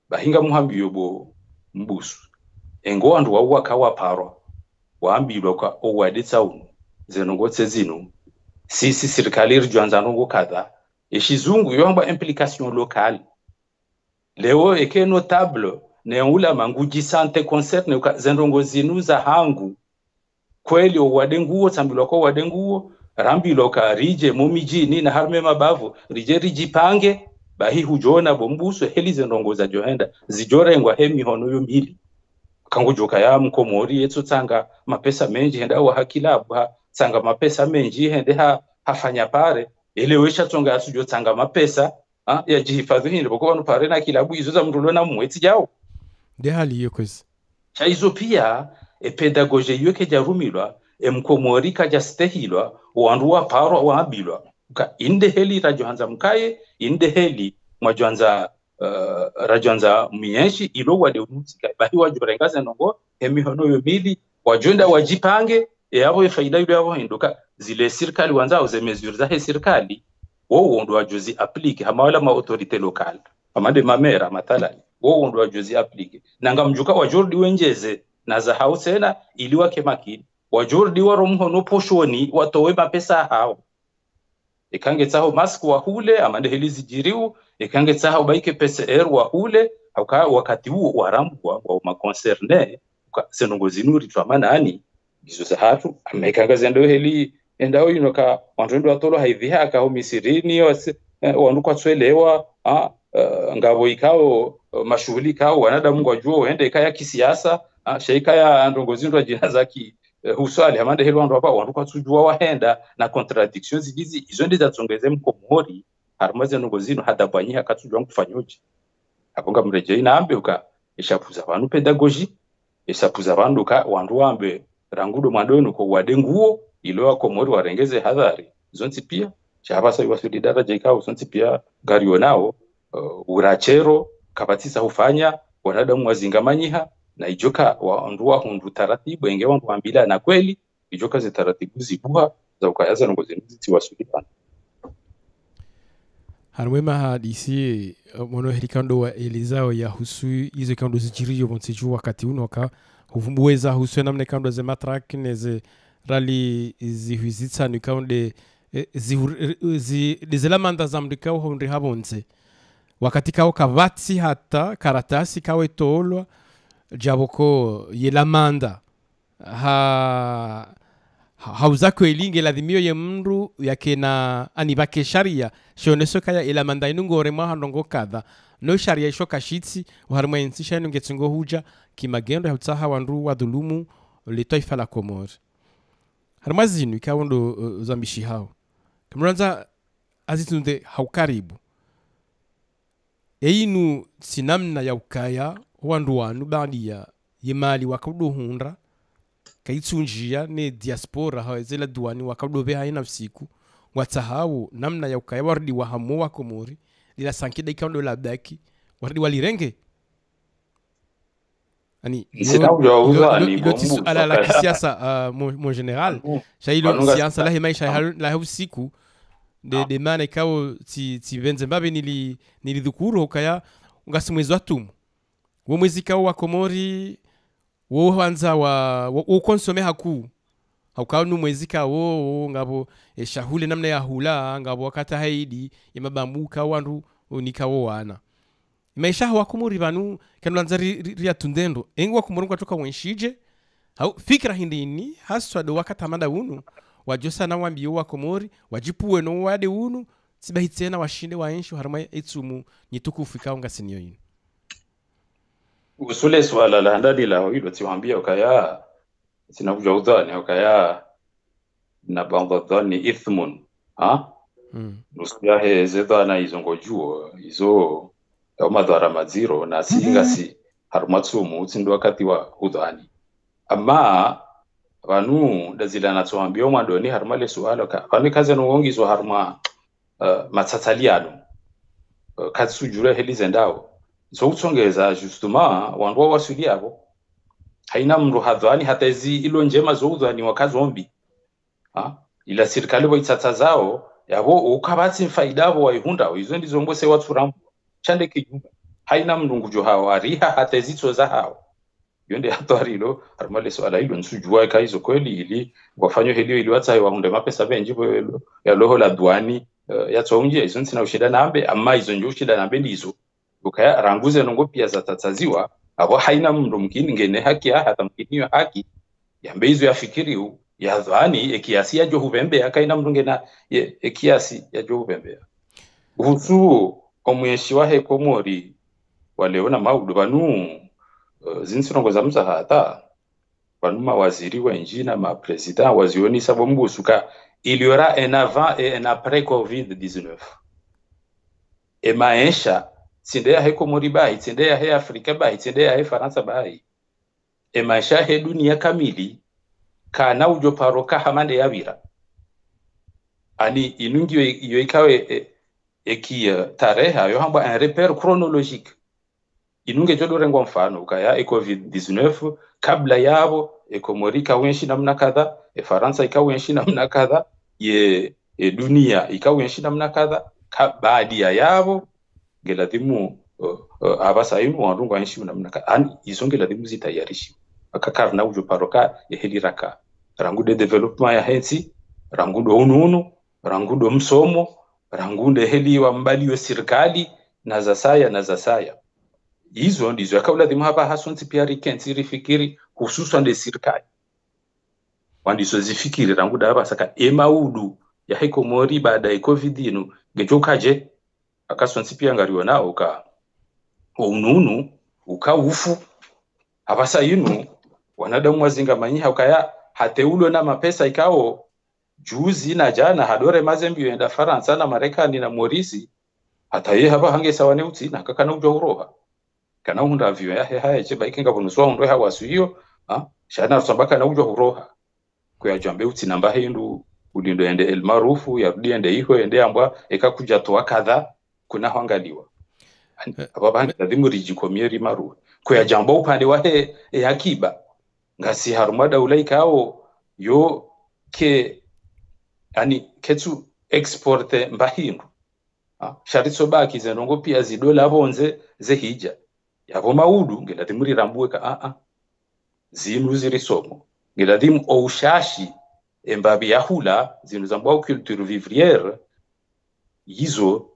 bahinga muhambi yobo mbusu engo andu wa kawa paro waambilwa kwa owaditsa unu zenongotse zinu sisi serikali rjwanza nongo kadha eshizungu yomba implication locale leo eke notable ne ulama nguji sante concerne zenongo zinu za hangu kweli owadenguo tambilwa kwa wadenguo rambilo ka rije momijini na harme mabavu rije rijipange bahi hujona bombuso heli zenongo za johenda zijorengwa hemi hono yombili kangujoka ya mkomori yetu tanga mapesa menji henda wa hakilabu tanga mapesa menji hende hafanya pare elewesha tonga asujo tanga mapesa ya jihifadhi hili boko wanu pare na kilabu izo za mrulo na mweti jao de hali yokwezi cha izo pia pedagoje yoke jarumilwa mkomori kaja stehilwa wandu wa paro wa abilwa inde heli rajohanza mkaye inde heli mwajohanza rajonza mienshi ilo wade unutika bahi wajorengaza nongo hemi hono yomili wajonda wajipange yabo faida yule yabo hinduka zile serikali wanzao ze mesures za serikali wao ndo wajozi applique hamawala ma autorité locale amade mamera mathala wao ndo wajozi applique nanga mjuka wajordi wenjeze na za hausena ili wake makini wajordi waromho no poshoni watowe mapesa hao ikange tsaho masku wa hule amande helizi jiriu ikange tsaho baike PCR wa hule wakati huo warambwa wa maconcerne senongo zinuri twamanani izo za hatu amekanga zendo heli endao inoka wantondo atolo haivi haka ho misirini wanuka twelewa ngabo ikao mashughuli kao wanadamu kwa juo ende ikaya kisiasa sheika ya ndongozindo jina zaki husali amande helo ndo hapa wanduka tujua wahenda na contradictions hizi izo ndizo zatsongeze mkomori harmaze ndongozino hadabanyika katujwa kufanyoje aponga mrejei naambe uka ishapuza vanhu pedagogy ishapuza vanhu ka wandu ambe rangudo mwandono ko wadenguo ilo akomori warengeze hadhari zonzi pia chabasa iwasudi daraja ikao zonzi pia gario nao urachero kabatisa hufanya wanadamu wazingamanyiha na ijoka waondua hundu taratibu enge wandu ambila na kweli ijoka ze taratibu zibuha za ukayaza ngozi tiwasudipana harwema hadisi mono herikando wa elizao ya husu izo kando zijiriyo bonseju wakati unoka huvumbuweza husu namne kando ze matrak neze rali zihuizitsa nikonde zilamanda zamdikao hondri habonze wakati kao kavatsi hata karatasi kawe tolwa jaboko yelamanda hauza kwelinge ladhimio ye mndu yake na anibake sharia shoneso kaya yelamanda inungore mwa handongo kadha no sharia isho kashitsi uharumwa insisha inungetsingo huja kimagendo hautsaha wandu wadhulumu le taifa la Komori harumwa zinu ikawondo zambishi hao kamuranza azitunde haukaribu einu sinamna ya ukaya wandu wanu bali ya yemali wakaduhundra kaitsunjia ne diaspora hawezela duani wakadobe haina usiku watsahawu namna ya ukaya wardi wa hamo wa Komori lila sankida ikando labdaki wardi walirenge ani ilo ala la kisiasa mon general shailo siasa la himaisha la usiku de maana kao ti benze mbabe nilidhukuru ukaya ungasimwezi watumu wo mwezi kao wa Komori wo hanza wo konsome haku haukao nu mwezi kao ngabo shahule namna ya hula ngabo wakati haidi yamabambuka wandu unikao wana maisha wa Komori banu kanwanza ria tundendo engwa Komori kutoka wenshije hau fikra hindini haswa do wakati amanda unu wajosa na wambiyo wa Komori wajipuwe no wade unu sibahitsena washinde waensho harma etsumu nyitukufu ikaonga sinyo yin usule swala la ndadi la hilo tiwambia ukaya sinakuja udhani ukaya na bandadhani ithmun nusia hezedhana izongojuo izo ya madhara maziro na singasi harmatsumu utsindu wakati wa udhani ama vanu dazila natsoambia mwadoni harma le swala ka vanu kaze no ngongizo harma matsataliano katsujura heli zendao zo utsongeza justement wandu wasuliavo haina mndu hadhani hata hizi ilo njema zo udhani wakazombi ila serikali waitsatsa zao yabo ukabatsi faidavo waihunda izo ndizo ngose watsurambo chande kijumba haina mndu ngujo hao ariha hata zitso za hao yonde hatarilo armale swala hilo nsujua kaizo kweli ili wafanywe helio ili watsa waunde mapesa benji ya loho la duani ya tsonje izo ntsina ushida nambe ama izo njo ushida nambe ndizo ukaya ranguze nongo pia zatatsaziwa abo haina mndu mkini ngene haki hata mkini haki yambe izo yafikiri ya dhani ekiasi ya jo hubembe akaina mndu ngena ekiasi ya jo hubembe husu omweshi wa Komori waleona maudu banu zinsirongo za mzahata banu mawaziri wa injina ma president wazioni sabo mbusuka il y aura un avant et un après Covid-19 et maisha tsindea he Komori bai tsindea he Afrika bai tsindea he Faransa bai e maisha he dunia kamili kana ujo paroka hamande yabira ani inungi yo ikawe tarehe yo hamba un repère chronologique inunge jodorengo mfano ukaya Covid-19 kabla yabo Komori kawenshi namna kadha Faransa ikawenshi namna kadha dunia ikawenshi namna kadha baadi ya yabo geladimu abasainu wandu wanshi namna kadha ani izonge ladimu zitayarishi akakarna ujo paroka heliraka rangude development ya hensi rangudo ununu rangudo msomo rangunde heli wa mbali wa serikali na zasaya hizo ndizo yakauladhimu hapa hasonsi pia rikensi rifikiri hususan de serikali wandiso zifikiri ranguda hapa saka emaudu ya Komori baada ya Covid ino gejokaje akasonsi pia ngariwa nao ka ununu ukaufu abasa inu wanadamu wazinga manyiha ukaya hateulo na mapesa ikao juzi na jana hadore mazembi yenda Faransa na Marekani na Morisi hata ye haba hange sawane uti na kakana ujo uroha kana hunda vyo ya haya je baikinga bonuswa ndo hawa suyo shana sambaka na ujo uroha kwa jambe uti namba hindu ulindo ende el marufu ya ende iho ende ambwa ekakuja to kadha kuna hangaliwa ababa lazima rijikomieri maru kwa jambo upande wa akiba ngasi harumada ulaikao yo ke ani ketu exporte mbahindu sharitso baki zenongo pia zidola bonze zehija yabo maudu ngeladimu rirambuwe ka zinu zirisomo ngeladimu oushashi embabi yahula zinu zambwa culture vivrière yizo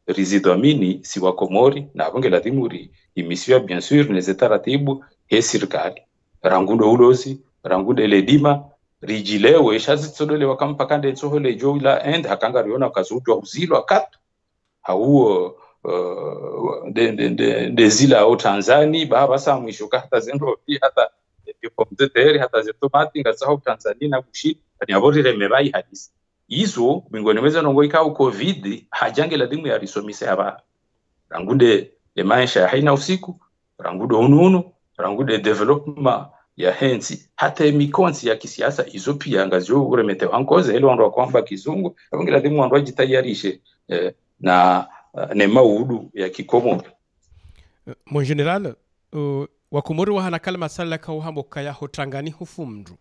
rizidomini si wa Komori na abonge ladimu imisio bien sûr les etaratibu he serikali rangundo ulozi rangude ledima rijilewe shazitsodole wakampakande tsohole joila end hakanga riona kazujwa uzilo akatu hauo de zila au Tanzania baba sa mwisho hata zendo hata pomteteri hata zetomati ngasaho Tanzania na kushi ni abori remebai hadisi izo mingone meza nongo ikao Covid hajange ladimu ya risomise aba rangude maisha haina usiku rangude ununu rangude development ya hensi hata mikonsi ya kisiasa izo pia ngazio uremete ankoze ile wandu kwamba kizungu abonge ladimu wandu ajitayarishe na maudu ya Kikomori mon general wa Komori wa hanakala masala ka uhambo kaya hotangani hufumru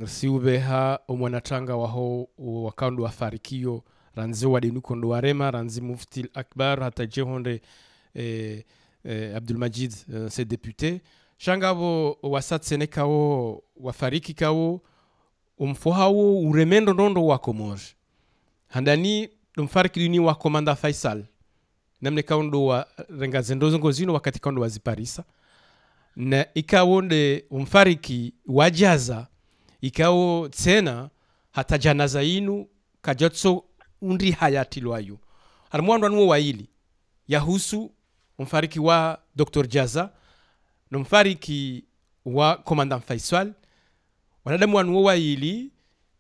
siubeha omwanatanga waho wakandu wa farikio ranzi wa dinuko ndo warema ranzi mufti akbar hata jehonde Abdul Majid se député shangabo wasat senekao wafariki kao umfohawo uremendo ndondo wa Komori handani dumfariki duni wa komanda Faisal namne kaundo wa rengazendo ngozino wakati kaundo wa ziparisa na ikawonde umfariki wajaza ikawo tena hata janaza inu kajotso undi hayati lwayo harmwandu anuo waili yahusu umfariki wa Dr. Jaza na umfariki wa komanda Faisal wanadamu anuo waili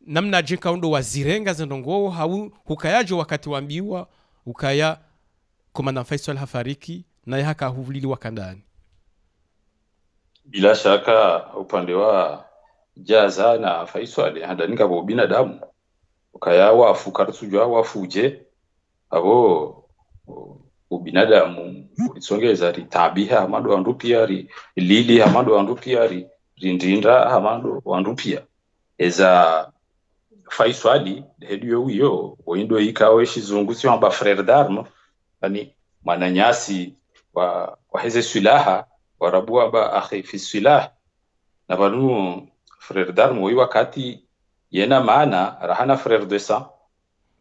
namna jinka undo wazirenga zendongo hau hukayajo wakati wambiwa ukaya komanda Faisal hafariki na yaka huvulili wakandani bila shaka upande wa jaza na faiswali handa ninga bo binadamu ukaya wafu karusujwa wafuje abo ubinadamu ulisongeza ritabiha amado andupia lili amado andupia rindinda amado andupia eza faiswali hediyo uyo oindo ikawe shizungusi amba frère d'armes yani mananyasi wa heze silaha warabua ba akhi fi silah na banu frère d'armes wi wakati yena maana rahana frère de sang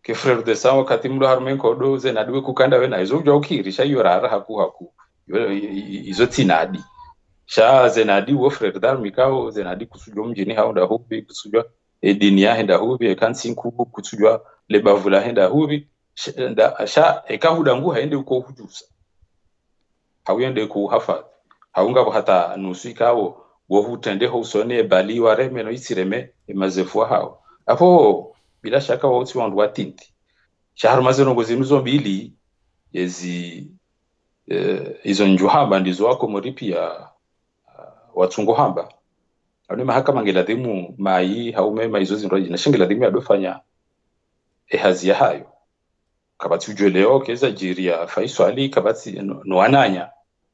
ke frère de sang wakati mdo harmen kodo zenadwe kukanda wena izo ujwa ukirisha hiyo rara haku izo tinadi sha zenadi wo frère d'armes kao zenadi kusujwa mjini haunda hubi kusujwa edinia henda hubi kansi nkubu kusujwa lebavula henda hubi sha ekahuda ngu haende uko hujusa hawende ku hafa haunga hata nusu ikawo wo hutende ho usone bali wareme no isireme emazefua hao apo bila shaka wauti wandu watinti shahar mazeno gozinuzo mbili yezi izo njuhamba ndizo wako moripi ya watungo hamba ane mahakama ngeladimu mai haume maizo zinroji na shingeladimu yadofanya ehazi ya hayo kabati ujoleo keza jiria faiswali kabati no ananya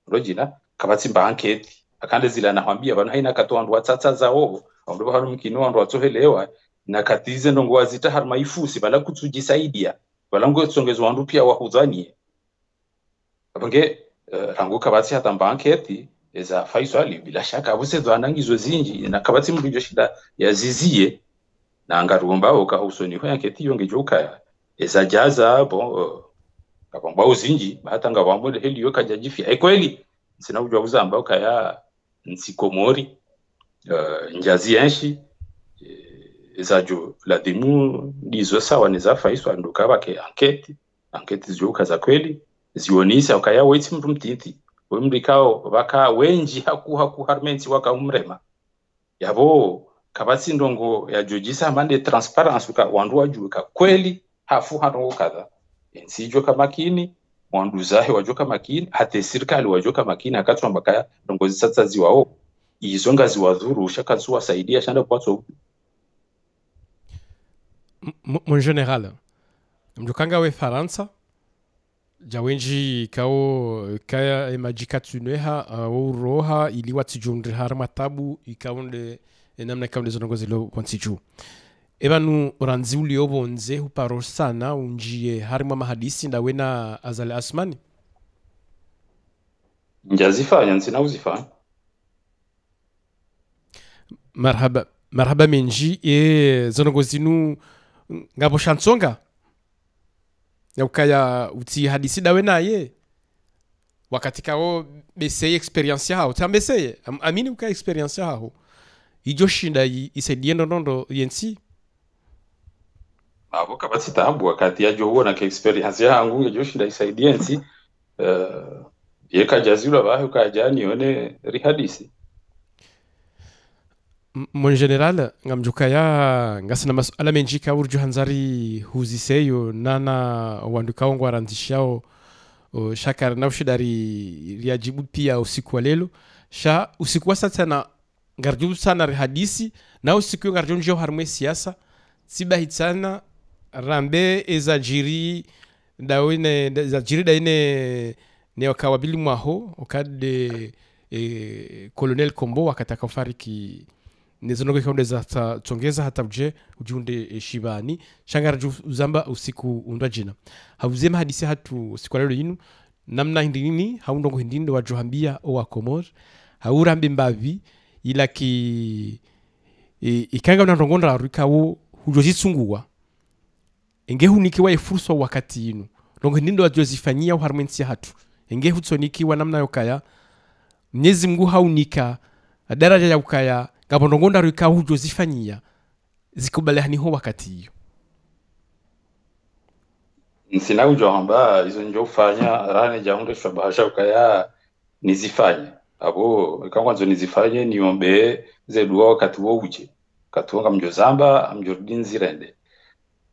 rojina kabati banketi akande zila nahambia bana haina katoandu watsatsa zao ndo haru mkino andu watohelewa na katize ndongo wazita harma ifusi bala kutujisaidia bala ngo tsongezo andu pia wahuzani abange rangu kabati hata banketi eza faiswali bila shaka abusezo anangizo zinji na kabati mbijo shida ya zizie na angarumba okahusoni ho yanketi yongejoka eza jaza bon kabamba uzinji bahata ngabambo heliyo kajajifi kweli sina ujwa uzamba ukaya nsikomori njazi enshi ezajo la demu dizo sawa neza faiswa nduka bake anketi zioka za kweli zionisa ukaya weti mtu mtiti wemrikao baka wenji haku harmenti waka umrema yabo kabati ndongo ya jojisa mande transparence uka wandu wajuka kweli hafu hano kadha ensijo kama kini wandu zahe wajoka makini hata serikali wajoka makini akatwa mbakaya ndongozi sasa ziwao izonga ziwadhuru shakazuwa saidia shanda kwato mon general mjokanga we Faransa jawenji kao kaya emajikatuneha uroha ili watijundri harmatabu ikaunde namna ikaunde zonongozi lo pontiju ebanu ranzi uliobonze huparo sana unjie harima mahadisi ndawena azale asmani njazifanya nsina uzifanya marhaba menji zonongozinu ngabo shansonga ukaya uti hadisi dawena ye wakati kao beseye experience yao tambeseye amini ukaya experience yao ijoshinda isaidie ndondo yensi abo kabati tabu wakati ya jowo na experience yangu ijoshinda isaidie nsi yeka jazula bahe ukajani yone rihadisi mon general ngamjukaya ngasina masuala menji ka urju hanzari huziseyo nana wanduka wangu waranzishao shakara na ushidari riajibu pia usiku wa lelo usiku wa sana ngarju sana rihadisi na usiku ngarju njio harmwe siasa sibahitsana rambe ezajiri daine ne wakawabili mwaho okade colonel Kombo wakataka ufariki nezonoko kaunde za tongeza hata ujunde shibani shangarju uzamba usiku undwa jina hauzema hadisi hatu usiku lelo yinu namna hindini haundongo hindini wajuhambia owa Komor haurambe mbavi ila ki ikanga unandongonda rikawo hujozitsunguwa engehunikiwa efurso wakati yinu longo hindini wajozifanyia uharmensi hatu engehutonikiwa namna yokaya Mwenyezi Mungu haunika daraja ya ukaya ngabondongonda rika hujo zifanyia zikubale ho wakati hiyo nsina ujo hamba izo njo ufanya rane jaunde shwabahasha ukaya nizifanye abo ikangwanzo nizifanye niombe zedua wakati wo uje katunga mjozamba mjordin zirende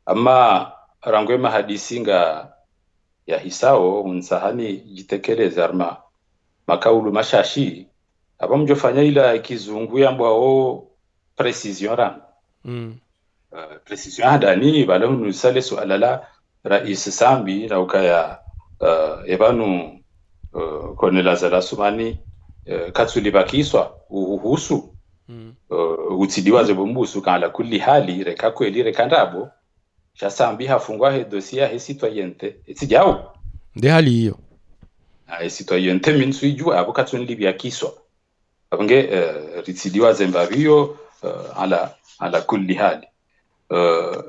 ama rangwe mahadisi nga ya hisao unsahani jitekeleza arma makaulu mashashi abamjofanya ila kizungu yambwa precision ran precision hadani bala nu sale suala la rais Sambi na ukaya ebanu Colonel Azala Sumani katsuli bakiswa uhusu utidiwa zebombusu kala kulli hali reka kweli reka ndabo cha Sambi hafungwa he dossier he citoyenneté etijao de hali hiyo citoyenneté minsu ijua abo katsuli libya kiswa abange ritidiwa zembavio ala kulli hali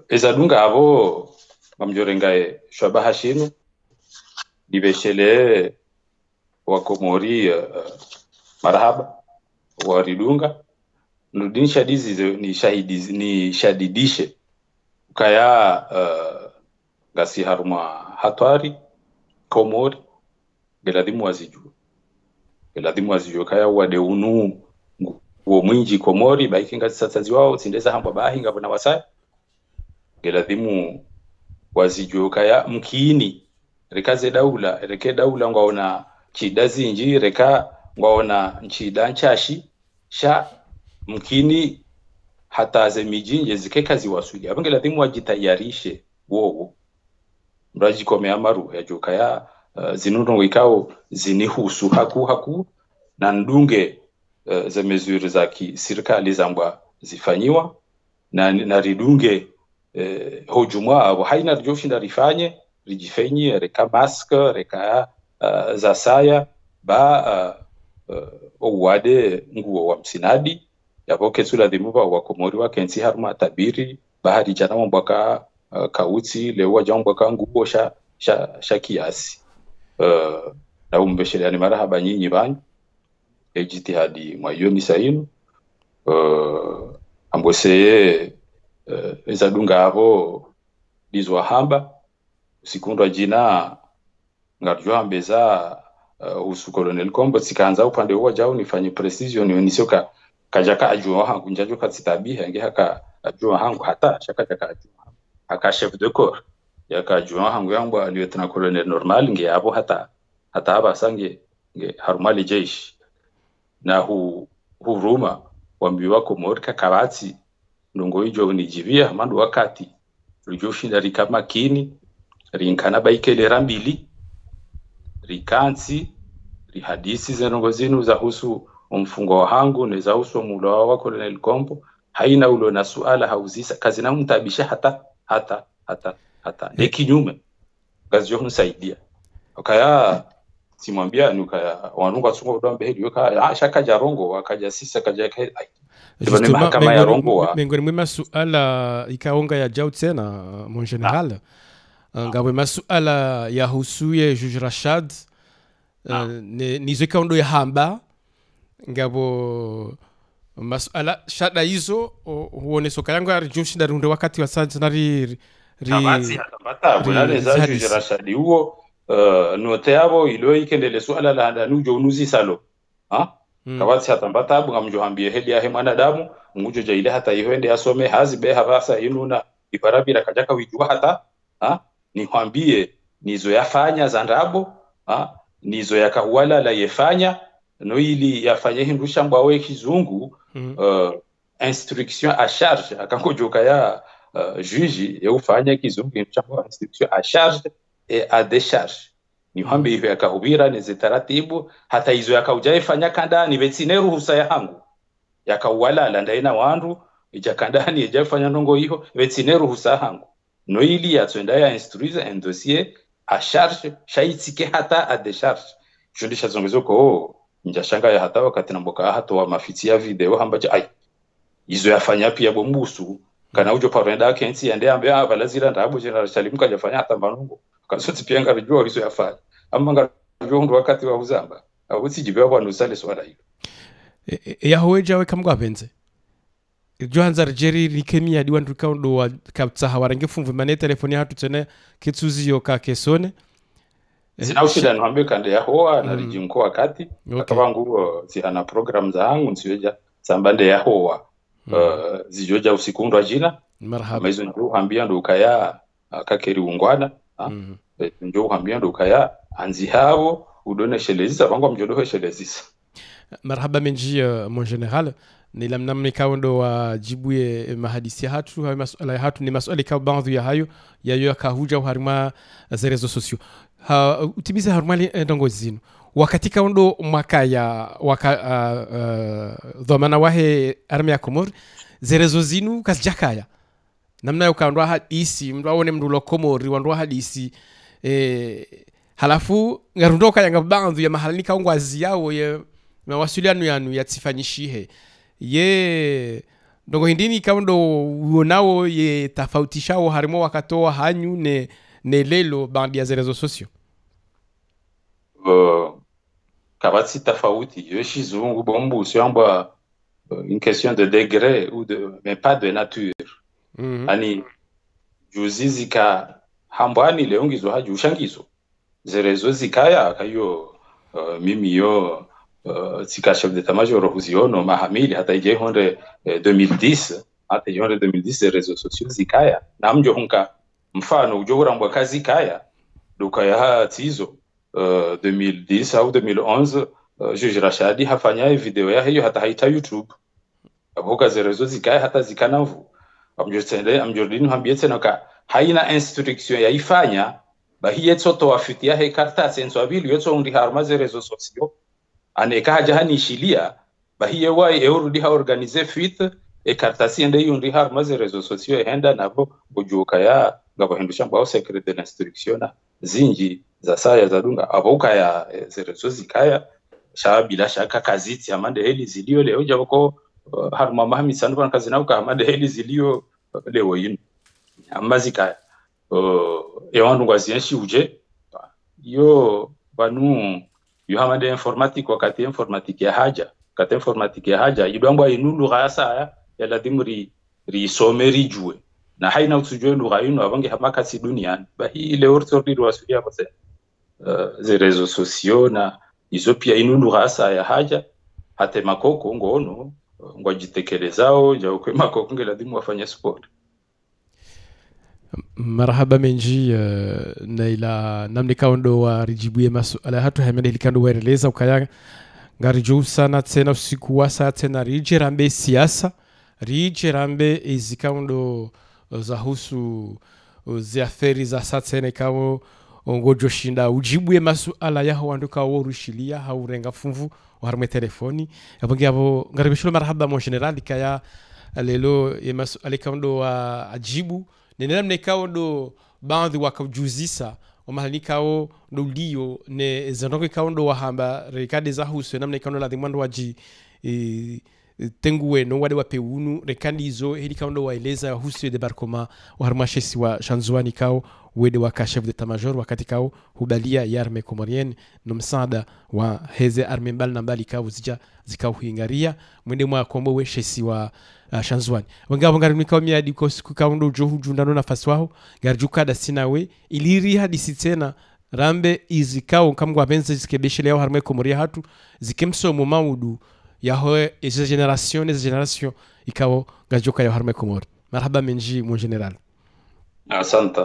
ezadunga abo bamjorengae shabaha shinu libeshele wakomori marhaba waridunga nudin shadizi ni shadidishe kaya gasi haruma hatwari komori geladimu waziju kaya wade unu uo mwinji komori baikinga satazi wao sindeza hamba bahinga bona wasai geladimu waziju kaya mkini rekaze reke daula ngwaona chidazi inji reka ngwaona nchida nchashi sha mkini hata zemijinje zike kazi wasuli abange lazima wajitayarishe wowo mraji kome amaru ya joka ya zinuno ikao zinihusu haku na ndunge za mesure za serikali zambwa zifanyiwa na ridunge hujuma abo haina joshinda rifanye rijifenyi reka maske reka za saya ba owade nguo wa msinadi yabo ketsula dimuba wa komori wa kensi haruma tabiri bahari jana mbaka kauti lewa jambaka nguo sha kiasi na umbeshele ni marahaba nyinyi banyu ejitihadi mwayoni sainu amboseye ezadunga abo dizwa hamba sikundwa jina ngarjwa mbeza usu Colonel Kombo sikaanza upande huo jao nifanye precision nisoka kajaka ajua hangu njajo katsitabiha nge haka ajua hangu hata shaka jaka ajua haka chef de corps yaka ajua hangu yangu lieutenant colonel normal nge abo hata aba sange nge harumali jeshi na huruma wambiwa komorika kabati ndongo ijo nijivia mandu wakati rujoshinda rikama kini rinkana baikele rambili rikansi rihadisi zenongo zinu za husu mfungo wangu neza husu mulo wa Colonel Kombo haina ulo na suala hauzisa kazi na mtabisha hata ni kinyume kazi yo msaidia okaya simwambia nukaya wanunga tsungo ndo mbeheli yoka shaka jarongo wakaja sisa kaja kai Justement, mahakama ya rongo mengoni mwe masuala ikaonga ya jau tena mon general ngabwe masuala ya husuye Juge Rashad nizo ikaondo ya hamba ngabo masuala shada hizo huone soka yangu ya Joshi ndarunde wakati wa sanzi nari kabati hatapata bulale za Juge Rashad huo note yabo ilo ikendele suala la nujo unuzi salo kabati hatapata bunga hambie heli ya mwanadamu ngujo jaile hata ihwende asome hazibe habasa inuna iparabira kajaka wijua hata ni kwambie nizo yafanya zandabo nizo yakawala la yefanya no ili yafanye hindusha mbwawe kizungu instruction à charge akangojoka ya juge ya ufanya kizungu hindusha mbwawe instruction à charge et à décharge ni kwambie hivyo yakahubira ni zitaratibu hata hizo yakaujafanya kanda ni betine ruhusa ya hangu yakawala la ndaina wandu ijakandani ijafanya ndongo hiyo betine ruhusa hangu no ili yatswenda ya instruise un dossier à charge shaitike hata à décharge jundisha zongezo ko njashanga ya hata wakati namboka hata wa mafitia video hambaje ai izo yafanya pia bombusu kana ujo parenda kensi ende ambe balazira ndabo general Salim kajafanya hata mbanungo kasoti pia ngabijua izo yafanya amma ngabijua ndo wakati wa uzamba abuti jibewa kwa nusale swala hilo ya hoeja we kamgwa benze Johanza Jerry Rikemia diwan tukaundo wa kaptsaha warange fumvu mane telefoni hatu tene kitsuzi yoka kesone zina ushida nwambe kande ya hoa na rijinko wakati akabangu zihana program za hangu nsiweja sambande ya hoa zijoja usikundwa jina marhaba hizo njo hambia ndo ukaya kakeri ungwana njo hambia ndo ukaya anzi hao udone shelezisa bangu mjodohe shelezisa marhaba menji mon general nilamnamne kaundo wa jibuye mahadisi hatu hayo masuala ya hatu ni masuala ikaw baadhi ya hayo yayo akahuja harima za rezo sosio utimiza harumali ndongo zinu wakati kaundo mwaka ya dhamana wahe arme ya Komori zerezo zinu kasjakaya namna yo kaundwa hadisi mtu aone mndulo Komori wandwa hadisi halafu ngarundoka yanga baadhi ya mahalini kaungwazi yao ya mawasiliano yanu yatifanyishihe ye ndongo hindini kaundo uonao ye tafautishawo harimo wakatoa hanyu ne lelo bandi ya rezo sosio kabati tafauti yeshizungu bombu siamba une question de degré ou mais pas de nature ani juzizi ka hambani leongizo haju ushangizo zerezo zikaya kayo mimi yo tika chef d'état-major huziono mahamili hata ije honde 2010 hata ije honde 2010 rezo sociaux zikaya na mjo hunka mfano ujogora mbwa kazi kaya dukaya tizo 2010 au 2011 juge Rashadi hafanya video ya hiyo hata haita YouTube aboka zerezo zikaya hata zikanavu amjordini hambie tena ka haina instruction ya ifanya bahiye tsoto wafitia he karta senso abili yotso ndi harma zerezo sociaux aneka haja hanishilia bahiye wai eurudi ha organize fit e kartasi ende yundi harma zerezo sociaux henda nabo bujuka ya ngabo hendusha mbao secret de l'instruction zinji za saya za dunga aboka ya zerezo zikaya bila shaka kaziti amande heli zilio leo jaboko harma mahami sandu kazi nauka amande heli zilio leo yinu amazika ewandu ngwazienshi uje yo banu yo hamade informatique wakati informatique ya haja kati informatique ya haja idwangwa inulu gasa ya ladimri risomeri jue na haina utujue lugha yinu abange hamaka si duniani bahi ile ortori wasuya base ze rezo sociaux na izo pia inulu gasa ya haja hate makoko ngono ngwajitekelezao ja kwa makoko ngeladimu wafanya sport. Marhaba menji na ila namni kaundo wa rijibuye masuala hatu hamende likando waeleza ukaya ngarijo sana tena usiku wasa tena rijerambe siasa rijerambe izikaundo za husu za aferi za satene kawo ngojo shinda ujibuye masuala yaho wanduka worushilia haurenga fumvu warme telefoni abangi abo ngaribishilo marhaba mon general kaya lelo masuala kaundo wa ajibu nenamne kaundo baadhi wakajuzisa omahali kao ndio ne zandoke kaundo wahamba rekade za husu namne kaundo la dimando waji tenguwe no wade wapeunu rekandi izo hili kaundo waeleza husu de barkoma waharmashesi wa Shanzwani kao wede wa chef d'état-major wakati kao hubalia ya arme komorienne no msaada wa heze arme mbali na mbali kao zikao huingaria mwende mwa kombo we shesi wa Shanzwani wangabo ngari mikao miadi ko kaundo johu jundano nafasi wao garjuka da sinawe iliri hadisi tena rambe izikao kamgwa benze zikebeshele yao arme komoria hatu zikemso maudu yaho eza generation ikao gajoka ya arme komori marhaba menji mon general asante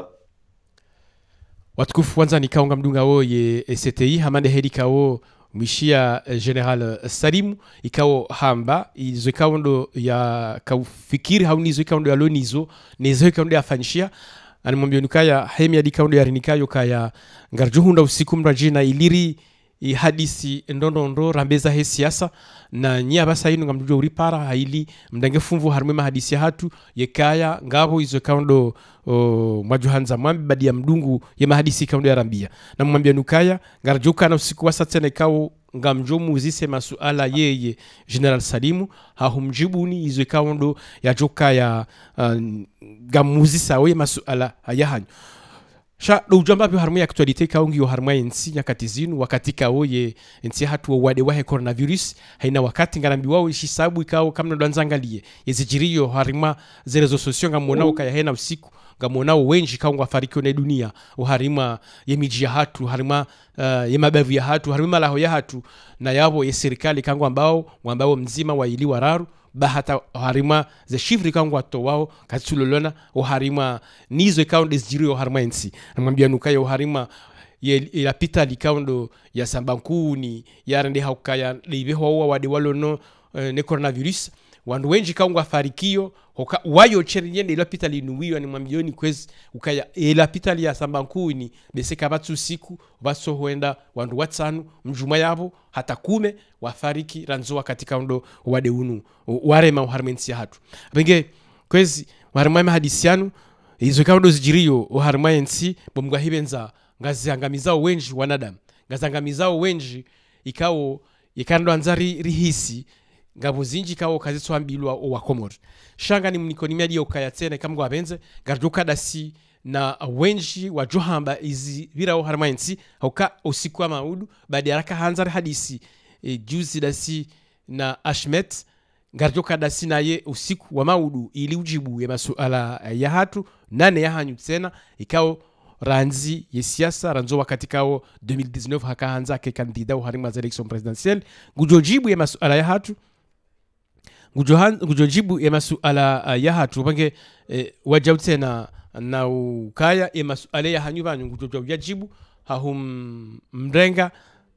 watukufu wanza nikaonga mdunga wo ye CTI hamande hedi kao mishia general Salimu ikao hamba izo kaundo ya kaufikiri hauni izo kaundo ya lonizo nizo kaundo ya fanishia animwambia nukaya hemi ya kaundo ya rinikayo kaya ngarjuhunda usiku mrajina iliri hadisi ndondo rambeza he siasa na nyia basa inu ngamdujo uripara haili mdange fumvu harumema hadisi hatu yekaya ngabo izo kaundo mwajuhanza mwambi badi ya mdungu ye mahadisi kaundo ya rambia na mwambia nukaya ngarjuka na usiku wasa tena ikao ngamjomu uzise masuala yeye General Salimu hahumjibuni izo kaundo ya joka ya gamuzisa we masuala hayahanyu sha ujamba bi harmu ya actualite kaungi yo harmu ensi nyakati zinu wakati kaoye ensi hatu wade wahe coronavirus haina wakati ngarambi wao ishisabu ikao kamna dwanzangalie yezijiriyo harima zerezo sosio ngamona ukaya hena usiku ngamona wenji kaungwa farikio na dunia uharima yemiji ya hatu harima yemabavu ya hatu harima laho ya hatu na yabo ya serikali kangwa ambao mzima wa ili wararu bahata harima ze shifri kangwa to wao katulolona harima nizo kaundo zijiriyo harima ensi namwambia nukaya harima ya pita likaundo ya sambankuni ya rende haukaya libe huwa wade walono ne coronavirus wandu wenji kaungwa farikio hoka wayo cherinyende ilapita linuwiwa ni mamilioni kwezi ukaya ilapita liya sambankuni beseka batu siku baso huenda wandu watsanu mjuma yabo hata kume wafariki ranzoa katika undo wade unu warema uharmensi ya hatu benge kwezi warema hadisianu izo kaundo zijirio uharmensi bomgwa hibenza ngazi angamizao wenji wanadamu ngazi angamizao wenji ikao ikando anzari rihisi ngabo zinji kawo kazitswambilwa wa Komori shanga ni mnikonimia dio kayatsene kamgwa benze garduka dasi na wenji wa johamba izi vira harmainsi hauka usiku wa maudu baada ya raka hanzari hadisi juzi dasi na Ashmet garduka dasi na ye usiku wa maudu ili ujibu ya masuala ya hatu nane ya hanyu tsena ikao ranzi ya siasa ranzo katika 2019 haka hanza ke kandida wa harima za election presidentielle ngujojibu ya masuala ya hatu ngujojibu ya masuala ya hatu bange wajaute na ukaya ya masuala ya hanyu banyu ngujojibu ya jibu hahum mrenga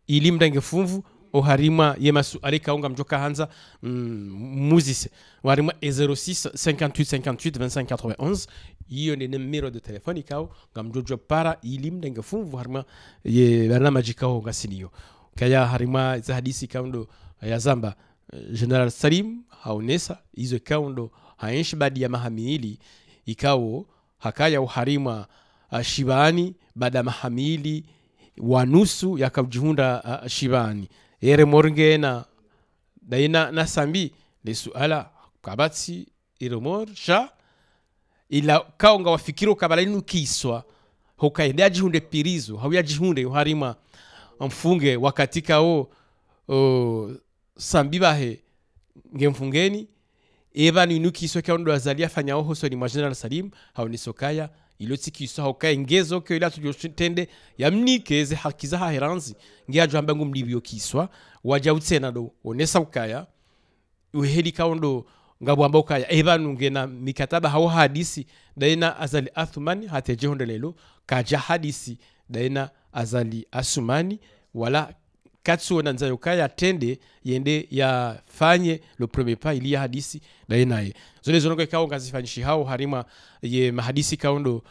ili mrenge fumvu o harima ya masuala kaunga mjoka hanza muzise warima 06 58 58 25 91 hiyo ni numero de telefoni kao ngamjojo para ili mrenge fumvu harima ye barnama jikao ngasiniyo kaya harima za hadisi kaundo ya zamba General Salim haonesa hizo kaundo haenshi badi ya mahamili ikao hakaya uharima shibani bada mahamili wanusu yakajihunda shibani ere morngena daina nasambi le suala kabatsi iromor sha ila kaunga wafikiro kabalinu kiswa hokaendea jihunde pirizo hawya jihunde uharima mfunge wakatika sambibahe ngemfungeni eba ni nuki so kaundo azalia fanya hoso ni General Salim haonisokaya iloti kiso hokaye ngezo ke ila tujotende yamnikeze hakiza haheranzi ngiajo ambangu mlibyo kiswa waja utsena do onesa ukaya uheli kaundo ngabo ambao kaya eba nungena mikataba hao hadisi daina azali Athmani hateje hondelelo kaja hadisi daina azali Asumani wala katsu na nzayo kaya tende yende ya fanye le premier pas ili ya hadisi na yenaye zole zonoko kao ngazifanyishi hao harima ye mahadisi kaundo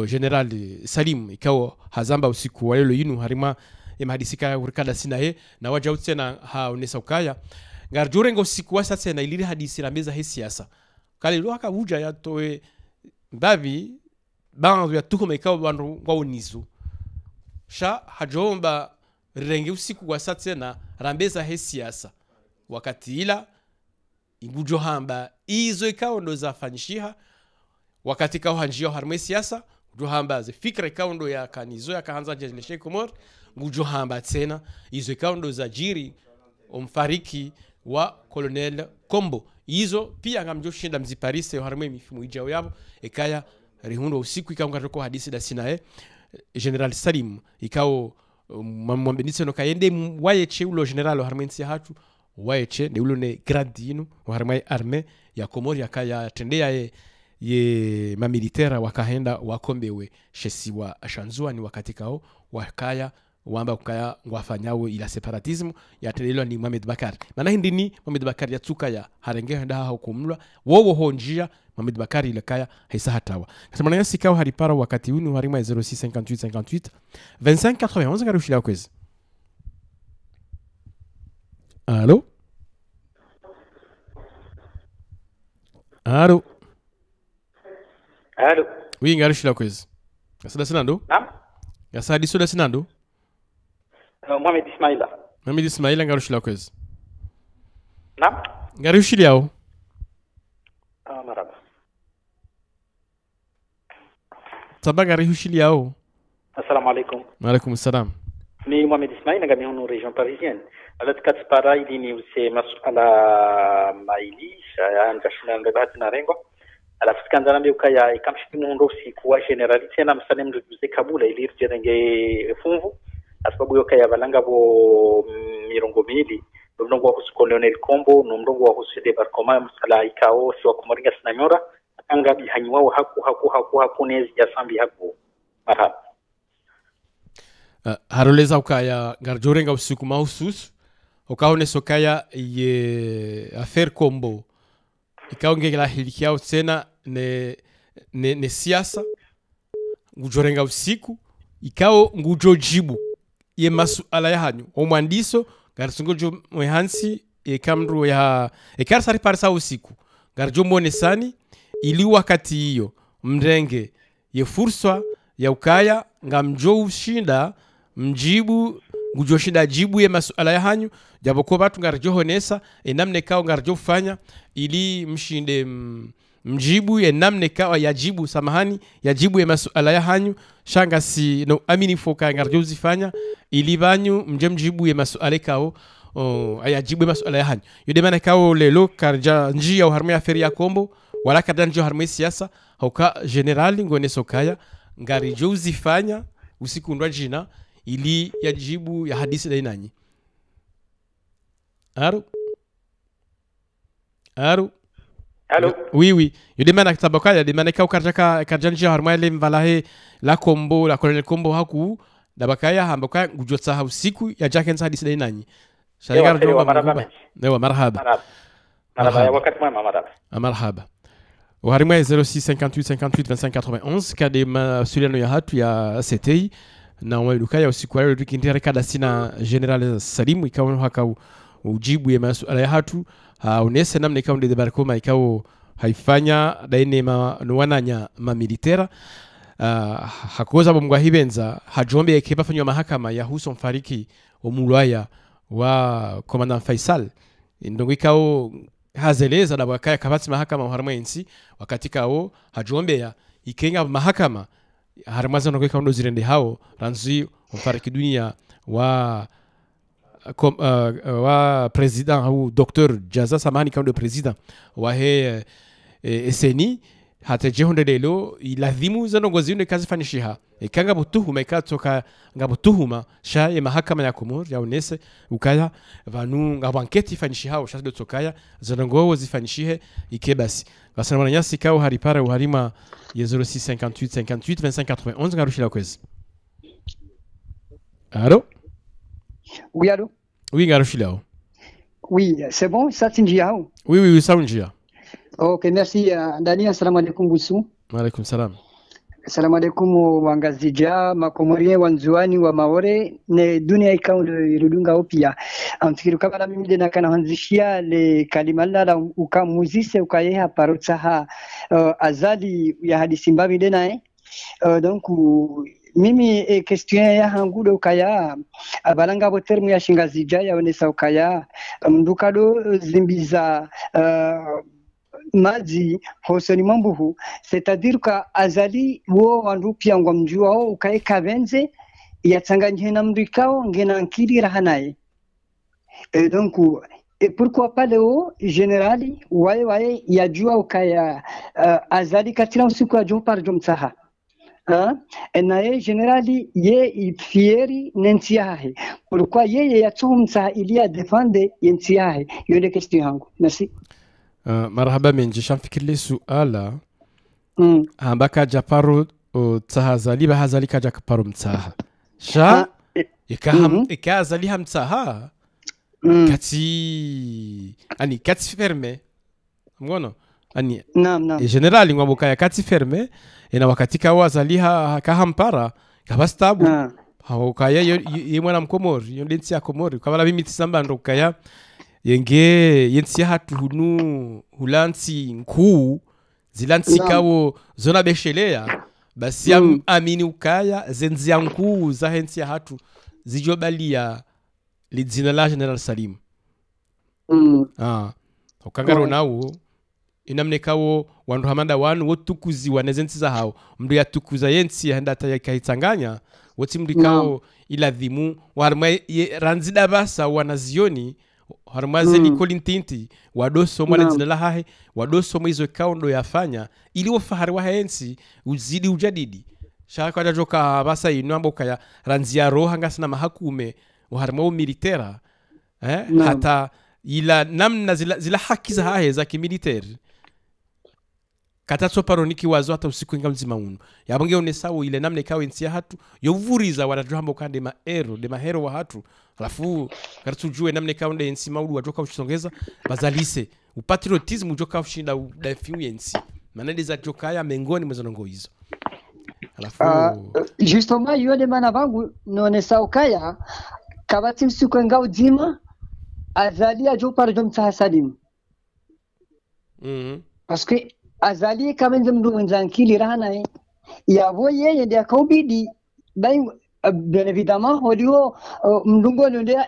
General Salim ikao hazamba usiku wa lelo yinu harima ye mahadisi kaya urikada sinaye na waja utsena haonesa ukaya ngarjurengo usiku wa sasa na iliri hadisi la meza he siasa kale lo haka uja ya toe bavi banzo ya tuko mekao bandu kwa unizu sha hajomba renge usiku wa satena rambeza he siasa wakati ila ingujo hamba izo ikao ndo zafanyishiha wakati kao hanjio harme siasa ngujo hamba ze fikra ikao ndo ya kanizo ya kahanza jeneshe Komor ngujo hamba tena izo ikao ndo za jiri umfariki wa Colonel Kombo izo pia ngamjo shinda mziparise harme mifimu ijao yabo ekaya rihundo usiku ikao ngatoko hadisi da sinae General Salim ikao mwambenise no kaende wayeche ulo general harmensi hatu wayeche ne ulo ne gradino harmai arme ya Komori akaya tendea ye mamilitera wakahenda wakombewe shesiwa ashanzua ni wakati kao wakaya wamba ukaya ngwafanyao ila separatism ya tendelwa ni Mohamed Bakar na hindi ni Mohamed Bakar ya tuka ya harenge henda hao kumlwa wowo honjia Mohamed Bakar ile kaya haisa hatawa kasema nasi kao haripara wakati unu harima 06 58 58 25 91 ngarushila kwezi allo allo allo oui ngarushila kwezi kasada sinando naam kasadi soda sinando Mohamed Ismaila ngarushila kwezi naam ngarushila yao maraba sabaga ngarushila yao assalamu alaikum wa alaikum assalam ni Mohamed Ismaila ngami hono région parisienne alat katspara ili ni use masala maili ya ngashina ndabati na rengo ala fikanzana mbi ukaya ikamshiti mundo usiku wa generalite na msane mduze Kabula ili rjerenge funvu asababu yokaya balanga bo mirongo mili ndongo wa kusuko Colonel Kombo ndongo wa kusu debarkoma msala ikao si wa kumoringa sinanyora anga bi hanywa haku nezi ya sambi haku marhaba haroleza ukaya garjorenga usiku mahusus ukaone sokaya ye affaire Kombo ikaongela hilikiao tena ne siasa ngujorenga usiku ikao ngujojibu ye masuala ya hanyu omwandiso garsungojo mwehansi ekamru ya ekarsari parsa usiku garjo monesani ili wakati hiyo mrenge ye fursa ya ukaya ngamjo ushinda mjibu ngujoshinda jibu ye masuala ya hanyu japokuwa watu ngarjo honesa namne kao ngarjo fanya ili mshinde mjibu ye namne kao yajibu samahani yajibu ye masuala ya hanyu shanga si no amini foka ngarjo zifanya ili banyu mjibu ye masuala kao ayajibu ye masuala ya hanyu yode mana kao lelo karja njia uharmu ya feri ya kombo wala kadanjo harmu siasa hauka generali ngone sokaya ngari jo zifanya usiku ndwa jina ili yajibu ya hadisi dai nanyi Allô oui yode mana tabaka ya de mana ka karja njia harmu ile mvalahe la kombo la colonel kombo haku dabakaya hambaka gujotsa usiku ya jakensa hadisi dai nanyi sharigar do marhaba ya wakati mwema marhaba Uharima 06 58 58 25 91 kade masuliano ya hatu ya CTI na umaluka ya usiku leo tukindira kada sina General Salimu ikawa haka ujibu ya masuala ya hatu unese namna ikawa de barkoma ikawa haifanya daine wananya militera hakoza bomgwa hibenza hajombe ekipa fanywa mahakama ya Huson Fariki omulwaya wa Commandant Faisal ndongo ikawa hazeleza na wakaya kabati mahakama uharma insi wakati kao hajombea ikenga mahakama harmaza no kweka ndo zirende hao ranzi umfariki dunia wa president au docteur Jaza Samani kao ndo president wa he SNI hata jehonde lelo iladhimu zanongozi ndo kazi fanishiha ikanga butuhuma ikatoka ngabutuhuma sha ya mahakama ya Komor ya unese ukaya vanu ngabanketi fanishiha sha ndo tokaya zanongo zifanishihe ikebasi basana nyasi kao haripara uharima ya 06 58 58 25 91 ngarushila kwezi Allô Oui allô Oui ngarushila Oui c'est bon ça tinjia Oui ça tinjia Ok merci Dani assalamu alaikum Busu Wa alaikum salam Assalamu alaikum wangazija makomorie wanzuani wa maore ne dunia ikawa irudunga opia amfikiru kama mimi dena kana hanzishia le kalimala la ukamuzise ukayeha parotsaha azali ya hadisi mbavi dena donc mimi question ya hangudo kaya abalanga bo termu ya shingazija ya onesa ukaya mdukado zimbiza maji hosoni mambuhu c'est-à-dire que azali wo wandu pia ngomjua o ukaeka benze yatanganye na mrikao ngena nkiri rahanaye et donc et pourquoi pas leo generali wae yajua ukaya azali katira usiku ya jompa jomsaha enaye generali ye fieri nentiahe pourquoi ye yatumsa ilia defende yentiahe yone question yangu merci marhaba menji shamfikirle suala ambaka japaro tahazali bahazali kaja kaparo mtaha sha ikazali hamtaha kati ferme ngono ani naam generali ngwaboka ya kati ferme ina wakati kawazali kahampara kabastabu hawakaya ye mwana mkomori yondensi ya komori kabala mimi tisamba ndo kaya yenge yensi hatu hunu hulansi nkuu zilansi kawo zona beshelea basi amini ukaya zenzi nkuu za hensi hatu zijobalia lidzina la General Salim ukangaro nawo inamne kawo wandu hamanda wanu wotukuzi wanezensi za hao mdu ya tukuza yensi handa atayakaitanganya woti mdu kawo iladhimu warma ranzida basa wanazioni harmaze ni kolintinti wadoso mwana zina la hahe wadoso mwizo kaundo yafanya ili wafahari wa hensi uzidi ujadidi shaka wajajoka basa inuambo kaya ranzia roha ngasina mahakume waharma militera hata ila namna zila haki za hahe za kimiliteri katatso paroniki wazo hata usiku inga mzima unu yabonge unesawo ile namna ikawe nsia hatu yovuriza wadajuhambo kande mahero wa hatu alafu karatujue namna ikawe nde nsi maudu wajoka uchisongeza bazalise o patriotismo joka ushinda da fiu yensi maana ndiza joka ya mengoni mzonongo hizo alafu justement yo de mana vangu none saukaya kabati msuko ngao jima azali ajo par jom sahasadim parce que azali kama mdu mwanzankili rahana ya voye ndio kaubidi bai bien évidemment holio mdungo ndio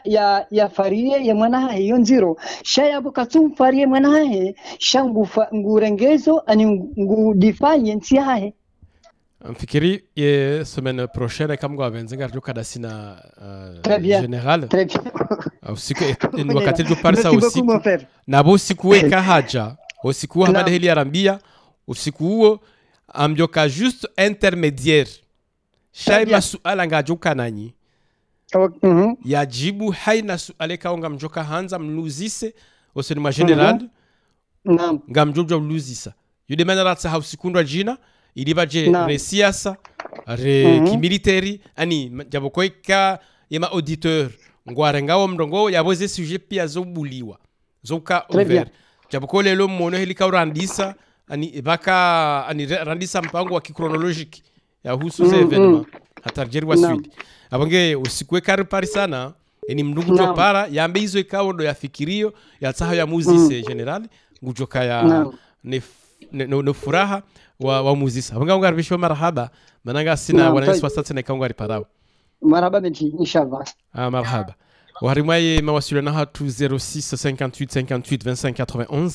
ya farie ya mwana hiyo nziro shaya bukatum farie mwana he shangu ngurengezo ani ngudifanye ntiahe mfikiri semaine prochaine kama kwa benzenga joka da sina général très bien usiku wakati jo parsa usiku na bo siku weka haja usiku hamada hili arambia usiku huo amjoka juste intermédiaire shay masuala ngajoka nanyi yajibu haina suale kaonga mjoka hanza mluzise oseni ma général ngamjojo mluzisa yude manara tsa hausikundwa jina ilibaje re siasa re kimilitary ani jabokoika yema auditeur ngwarengawo mndongo yaboze sujet pia zobuliwa zoka over jaboko lelo mono helika urandisa ani baka ani randisa mpango wa chronologique ya husu ze evenement hatarjeri wa swidi abange usikwe kari pari sana eni mndungu jo para yambe hizo ikawo ndo yafikirio ya tsaha ya muzise general ngujoka ya no furaha wa muzisa abanga ungaribishwa marhaba mananga sina wananisi wasatse na kaungari parao marhaba benti inshallah marhaba warimwaye mawasiliano hatu 06 58 58 25 91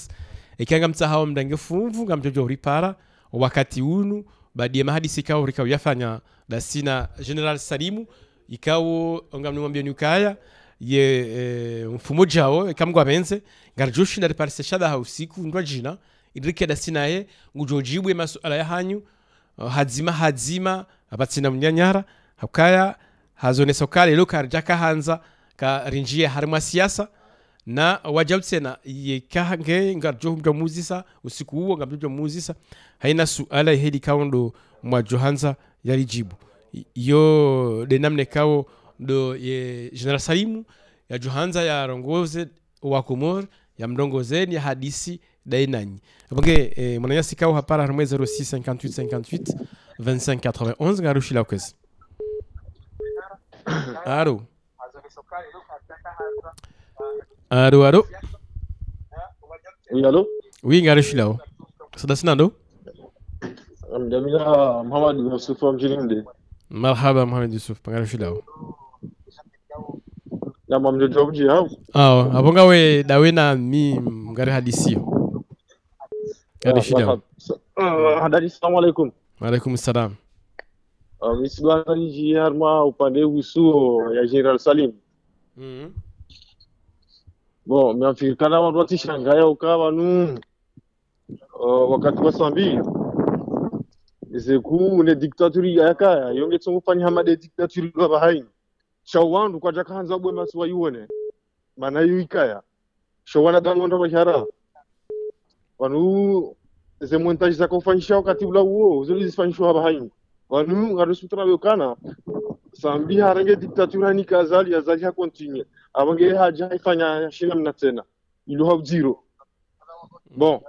ikanga mtsaha mdange fumvu ngamjojo uripara wakati unu baadhi ya mahadisi ikao rikao yafanya da sina General Salimu ikao ngamnumwambia nyukaya ye mfumo jao ikamgwa benze ngarjoshi na reparse shada ha usiku ndwa jina idrike da sina ye ngujojibwe masuala ya hanyu hadzima abatsina mnyanyara hakaya hazone sokale lokarjaka hanza ka rinjie harma siasa na wajabtsena yekahange ngarjo muzisa usiku huo ngamjo muzisa haina suala heli kaundo mwa Johanza yalijibu yo de namne kao do ye General Salimu ya Johanza ya rongoze wa Komor ya mdongozeni ya hadisi dainanyi abonge mwananyasi kao hapara harmwe 06 58 58 25 91 ngarushi la kwezi aro Allô. Oui, allô? Oui, ngarushi lao. Sadasina ndo? Jamila Muhammad Yusuf from Jilinde. Marhaba Muhammad Yusuf, ngarushi lao. Ya mamjo jobji hao. Abonga we dawe na mi ngari hadisio. Ngarushi lao. Hadari, assalamu alaikum. Wa alaikum salam. Misidwana niji harma upande usu ya General Salim. Bon, miafikana watu watishangaya ukawa nu wakati wa sambi zeku ne diktaturi yakaya yonge tsongofanya hamade diktaturi kwa bahai shawandu kwa jakaanza bwe maswa yuone mana yuikaya shawana dangonda bashara wanu ze montage za kufanyisha wakati ula huo zili zifanyishwa bahai wanu ngarusutra yokana sambi harange diktatura ni kazali azali ha continue abange haja ifanya shina mna tena ilo ha zero bon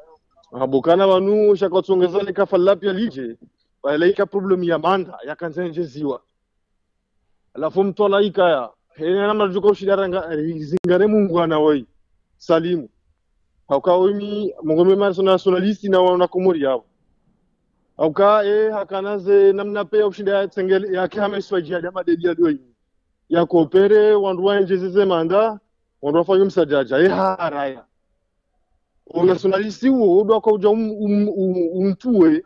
abokana wanu shakatsongeza le kafalla pia lije wale ika problem ya manda yakanzenje ziwa alafu mtola ikaya hena majuko shidaranga zingare Mungu ana woi Salimu haukaomi mongome nationalisti na wana Komori yao auka hakanaze namna pe ushinda tsengele yake hameswa jihad madeli adoi ya kopere wandu waenjezeze manda wandu wafanye msajaja haraya nationalisti huo ndo akauja umtue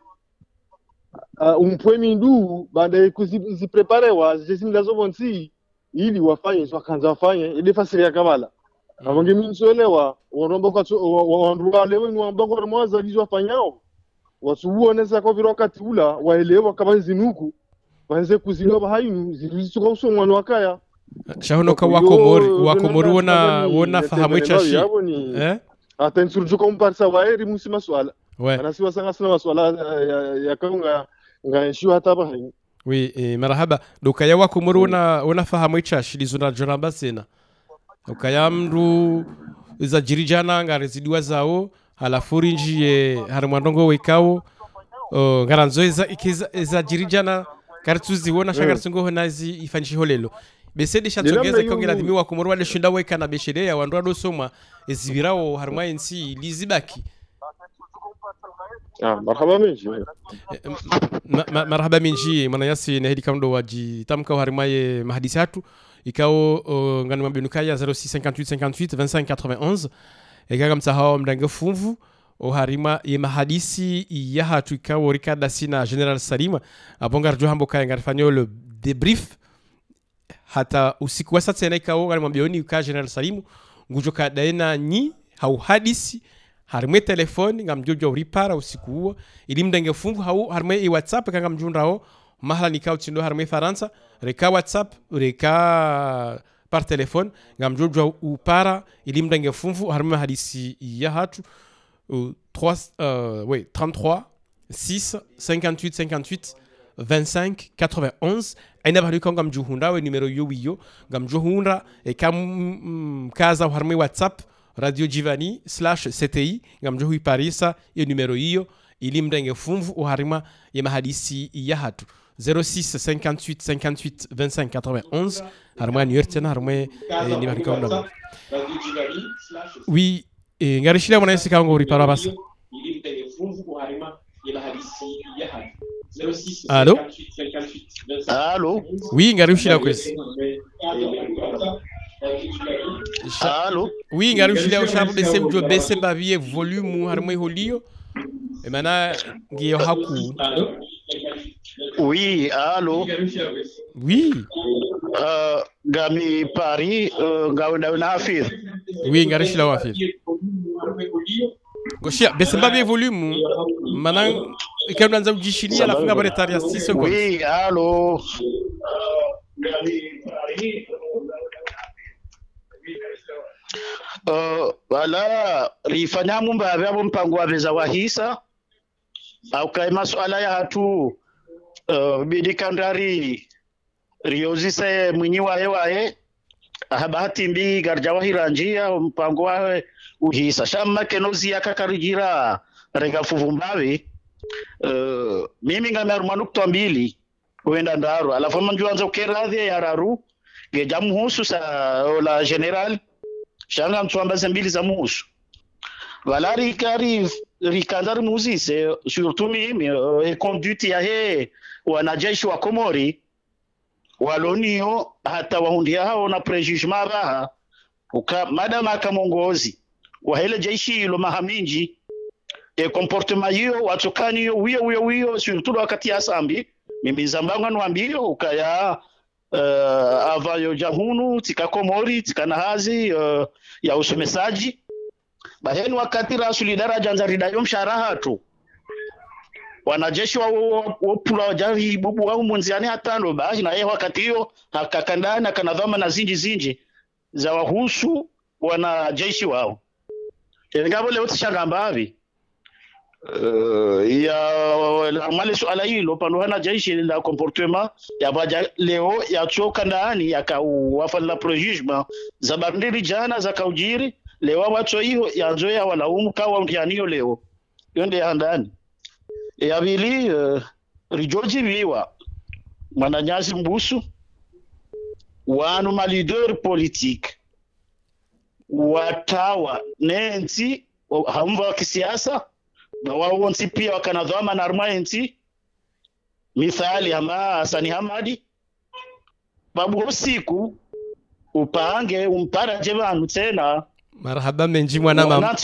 umpwe mindu baada kuzipreparewa zisimlazo bonsi ili wafanye wakanza wafanye ile fasiri ya kabala abange minsoelewa wandu wandu wale wandu kwa mwanzo wafanyao wasuoneza kwa vile wakati ula waelewa kama zinuku waanze kuziloba hainu zilizoka usomwana wakaya shahonoka wakomori wona fahamu chashi hata nsurjuka umparsa waeri musima swala anasiwa sanga sana maswala ya kaunga ngaishiwa hata bahini oui marhaba dokaya wakomori wona fahamu chashi lizuna joramba sena dokaya mru za jirijana ngarezidiwa zao halafuri njie harimwandongo wekao ngaranzo za jirijana kartuziona shagarsungo nazi ifanshi holelo besede shatogeza kongera dhimiwa kumurwa de shinda weka na beshede ya wandu adosoma ezibirao harma ensi lizibaki. Marhaba minji. Marhaba minji manayasi na hedi kamdo waji tamka harimaye mahadisi hatu ikao ngani mabinukaya 0658582591 ekaga msahao mdange fumvu harima ye mahadisi ya hatu ikao rikada sina General Salima abonga rjo hambo kaya ngarifanyo le debrief hata usiku wa sasa ikao ngani mabioni ka General Salimu ngujoka daena ni hau hadisi harime telefoni ngamjojo ripara usiku huo ili mdange fumvu hau harime WhatsApp kanga mjundao mahala nikao tindo harime Faransa reka WhatsApp reka par téléphone ngamjojo upara ili mdange fumvu harime hadisi ya hatu 33 6 58 58 25 91 aina bali kwa ngamjuhunda we numero yo ngamjuhunda kaza harime WhatsApp Radio Jivani /CTI ngamjuhu Parisa iyo numero hiyo ili mdenge fumvu uharima ya mahadisi ya hatu 06 58 58 25 91 harima ni yertena harima ni barika onda Radio Jivani oui ngarishira mwana yesi kango ripara basa ili mdenge fumvu uharima ya mahadisi ya hatu 06 Allô oui ngarishira kwesi Allô oui ngarushile ushabu de sebjo bese bavie volume harimo holio e mana ngiyo haku oui allô oui gami Paris ngawenda na afir oui ngarushile wa afir goshia bese bavie volume mana ikanza ujishilia la funga baretaria 6 secondes oui allô gami Paris wala rifanya mumba vyabo mpango wa veza wahisa au kai masuala ya hatu bidikandari riozise mwinyi wae habati mbi garja wahiranjia mpango wa uhisa shamma kenozi yakakarijira rega fuvumbawe mimi ngamerumanu kutambili kuenda ndaro alafu manjuanza ukeradhi ya raru gejamuhusu sa la general shanga mtuambaze mbili za muhusu valari kari rikandari muzise surtout mimi conduite ya he wanajeshi wa Komori walonio hata wahundia hao na prejugement baha madama kamongozi wa hele jeshi lo mahaminji comportement hiyo watokani hiyo wiyo surtout wakati ya sambi mimi zambanga nwambio ukaya avayo jahunu tika Komori tika nahazi ya usomesaji baheni wakati rasuli daraja nzaridayo msharaha tu wanajeshi wa pula wajari bubu wa munziani hatano bahi na yeye wakati hiyo hakakandana kanadhama na zinji za wahusu wanajeshi wao ngabo leo tishagambavi ya mali swala hilo pamoja jeshi la comportement ya baja leo ya choka ndani yakawafanya prejugement za bandiri jana za kaujiri leo watu hiyo yazoea walaumu kawa ndianio leo yonde ndani ya bili rijoji biwa mananyasi mbusu wanu ma leader politique watawa nenzi hamva kisiasa na wao nsi pia wakanadhama na armaenti mithali ama Hasani Hamadi babu usiku upange umpara jevanu tena marhaba menji mwana mama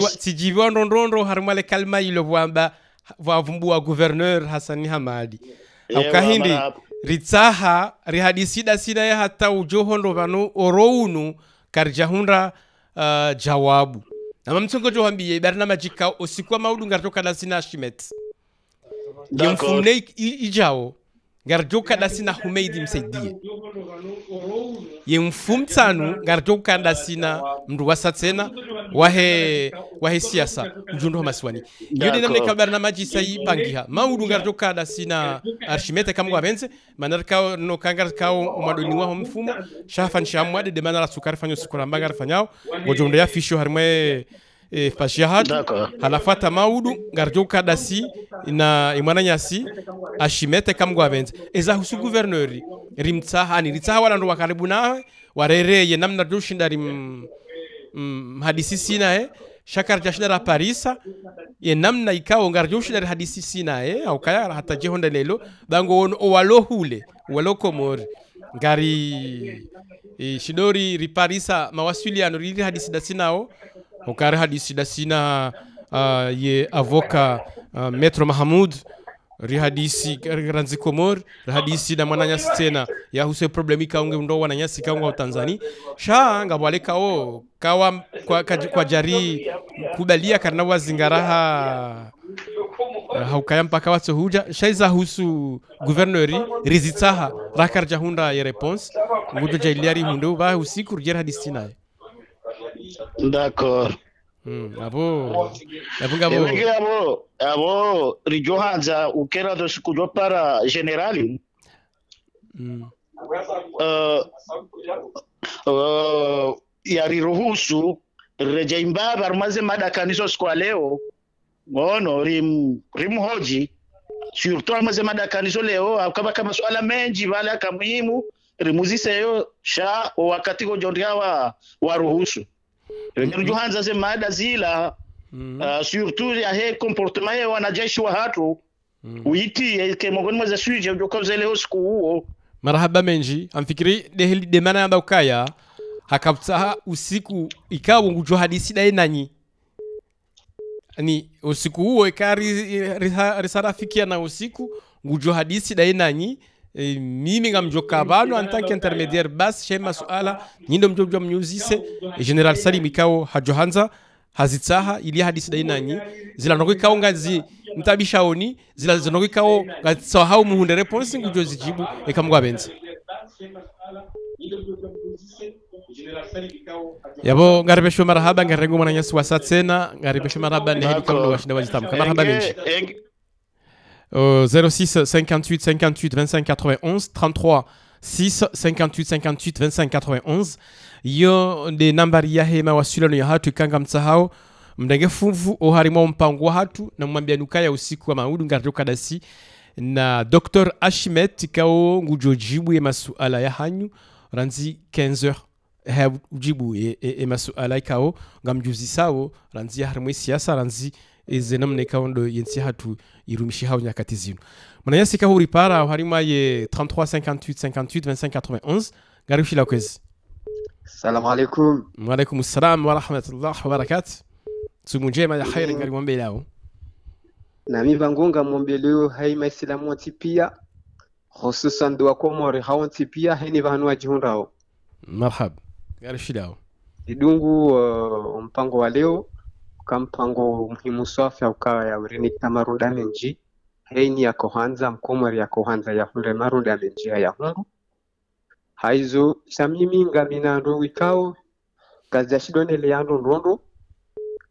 sijiviwa ndondondo harmale kalma ilo vwamba vavumbua gouverneur Hasani Hamadi ukahindi ritsaha rihadisida sida ya hata ujohondo vanu orounu karjahunda jawabu nama mtsongojo hambiye barnamaji ka usiku wa maudu ngartoka na sina shimet yemfumne ijao ngarjoka dasina Humeidi msaidie ye mfumtsanu ngarjoka dasina mndu wasatsena wahe siasa ujundo masiwani yodi namne kabarna maji sai pangiha maudu ngarjoka dasina Archimete kamwa benze manarka no kangar kao madoni wa mfumo shafan shamwade de manara sukari fanyo sukura mbangar fanyao gojondo ya fisho harmwe fashihat halafata maudu ngarjoka dasi na imwana nyasi Archimete kamwa benze eza husu gouverneur rimtsaha ni ritsaha wala ndo wakaribu nawe warereye namna doshinda hadisi sina shakar jashinda Parisa ye namna ikao ngarjoshinda hadisi sina au kaya hata jehonda lelo bango walo hule walo komori ngari shidori riparisa mawasiliano riri hadisi dasinao ukari hadisi dasina ye avoka Maître Mahamoud rihadisi ranzi komor rihadisi na mwananyasi tena ya huse problemi kaunge ndo wananyasi kaunga wa Tanzania shanga wale kao kawa kwa jari kubalia karna wazingaraha haukaya mpaka watu huja shaiza husu gouverneur rizitaha rakarja hunda ya réponse ngudo jailiari hundo ba usiku rjera hadisi naye d'accord abo rijohanza ukera do sikujo para generali yariruhusu rejaimba barmaze madakanizo kwa leo ngono rimhoji surtout amaze madakanizo leo akaba kama swala menji wala kamuhimu rimuziseyo sha wakati gojondia wa ruhusu Johanza ze mada zila surtout ya he comportement ya wanajeshi wa hatu uiti ke mongoni mwa suje ujokoze leo siku huo marhaba menji amfikiri de mana amba ukaya hakapta usiku ikawa ngujo hadisi dai nanyi ani usiku huo ikari risarafikia na usiku ngujo hadisi dai nanyi mimi ngamjoka bano en tant qu'intermédiaire bas shema suala nyindo mjojwa mnyuzise General Salim ikao hajohanza hazitsaha ili hadisi dainanyi zila noko ikao ngazi mtabishaoni zila noko ikao ngatsahau muhunde response ngujo zijibu ekamgwa benzi yabo ngaribesho marhaba ngarengo mwananyasi wasatsena ngaribesho marhaba ne hedi kamdo washinda wajitam marhaba menji 06 58 58 25 91 33 6 58 58 25 91 yo de nambari ya hema wasilano ya hatu kanga mtsahao mdenge fuvu oharimo mpango hatu na mwambia nukaya usiku wa maudu ngarjoka dasi na Dr. Archimete kao ngujojibu ya masuala ya hanyu ranzi 15h ujibu e masuala ikao ngamjuzi sawo ranzi ya harimo siasa ranzi ezenamne kaondo yensi hatu irumishi hao nyakati zinu mwananyasi ka huri para harima ye 33 58 58 25 91 garushi la kwezi. Assalamu alaikum. Wa alaikum assalam wa rahmatullahi wa barakatuh. Sumujema ya khairi ngari mwombe lao na mivangonga mwombe leo hai maislamu watipia hususan dua komori hao tipia haini vahanu wajihundao marhab garushi lao idungu mpango wa leo kampango muhimu safi ukawa ya urini tamarunda menji heini ya kohanza mkomori ya kohanza ya hunde marunda menji ya hundu haizo samimi ngamina ndo wikao kazi shidone leando ndondo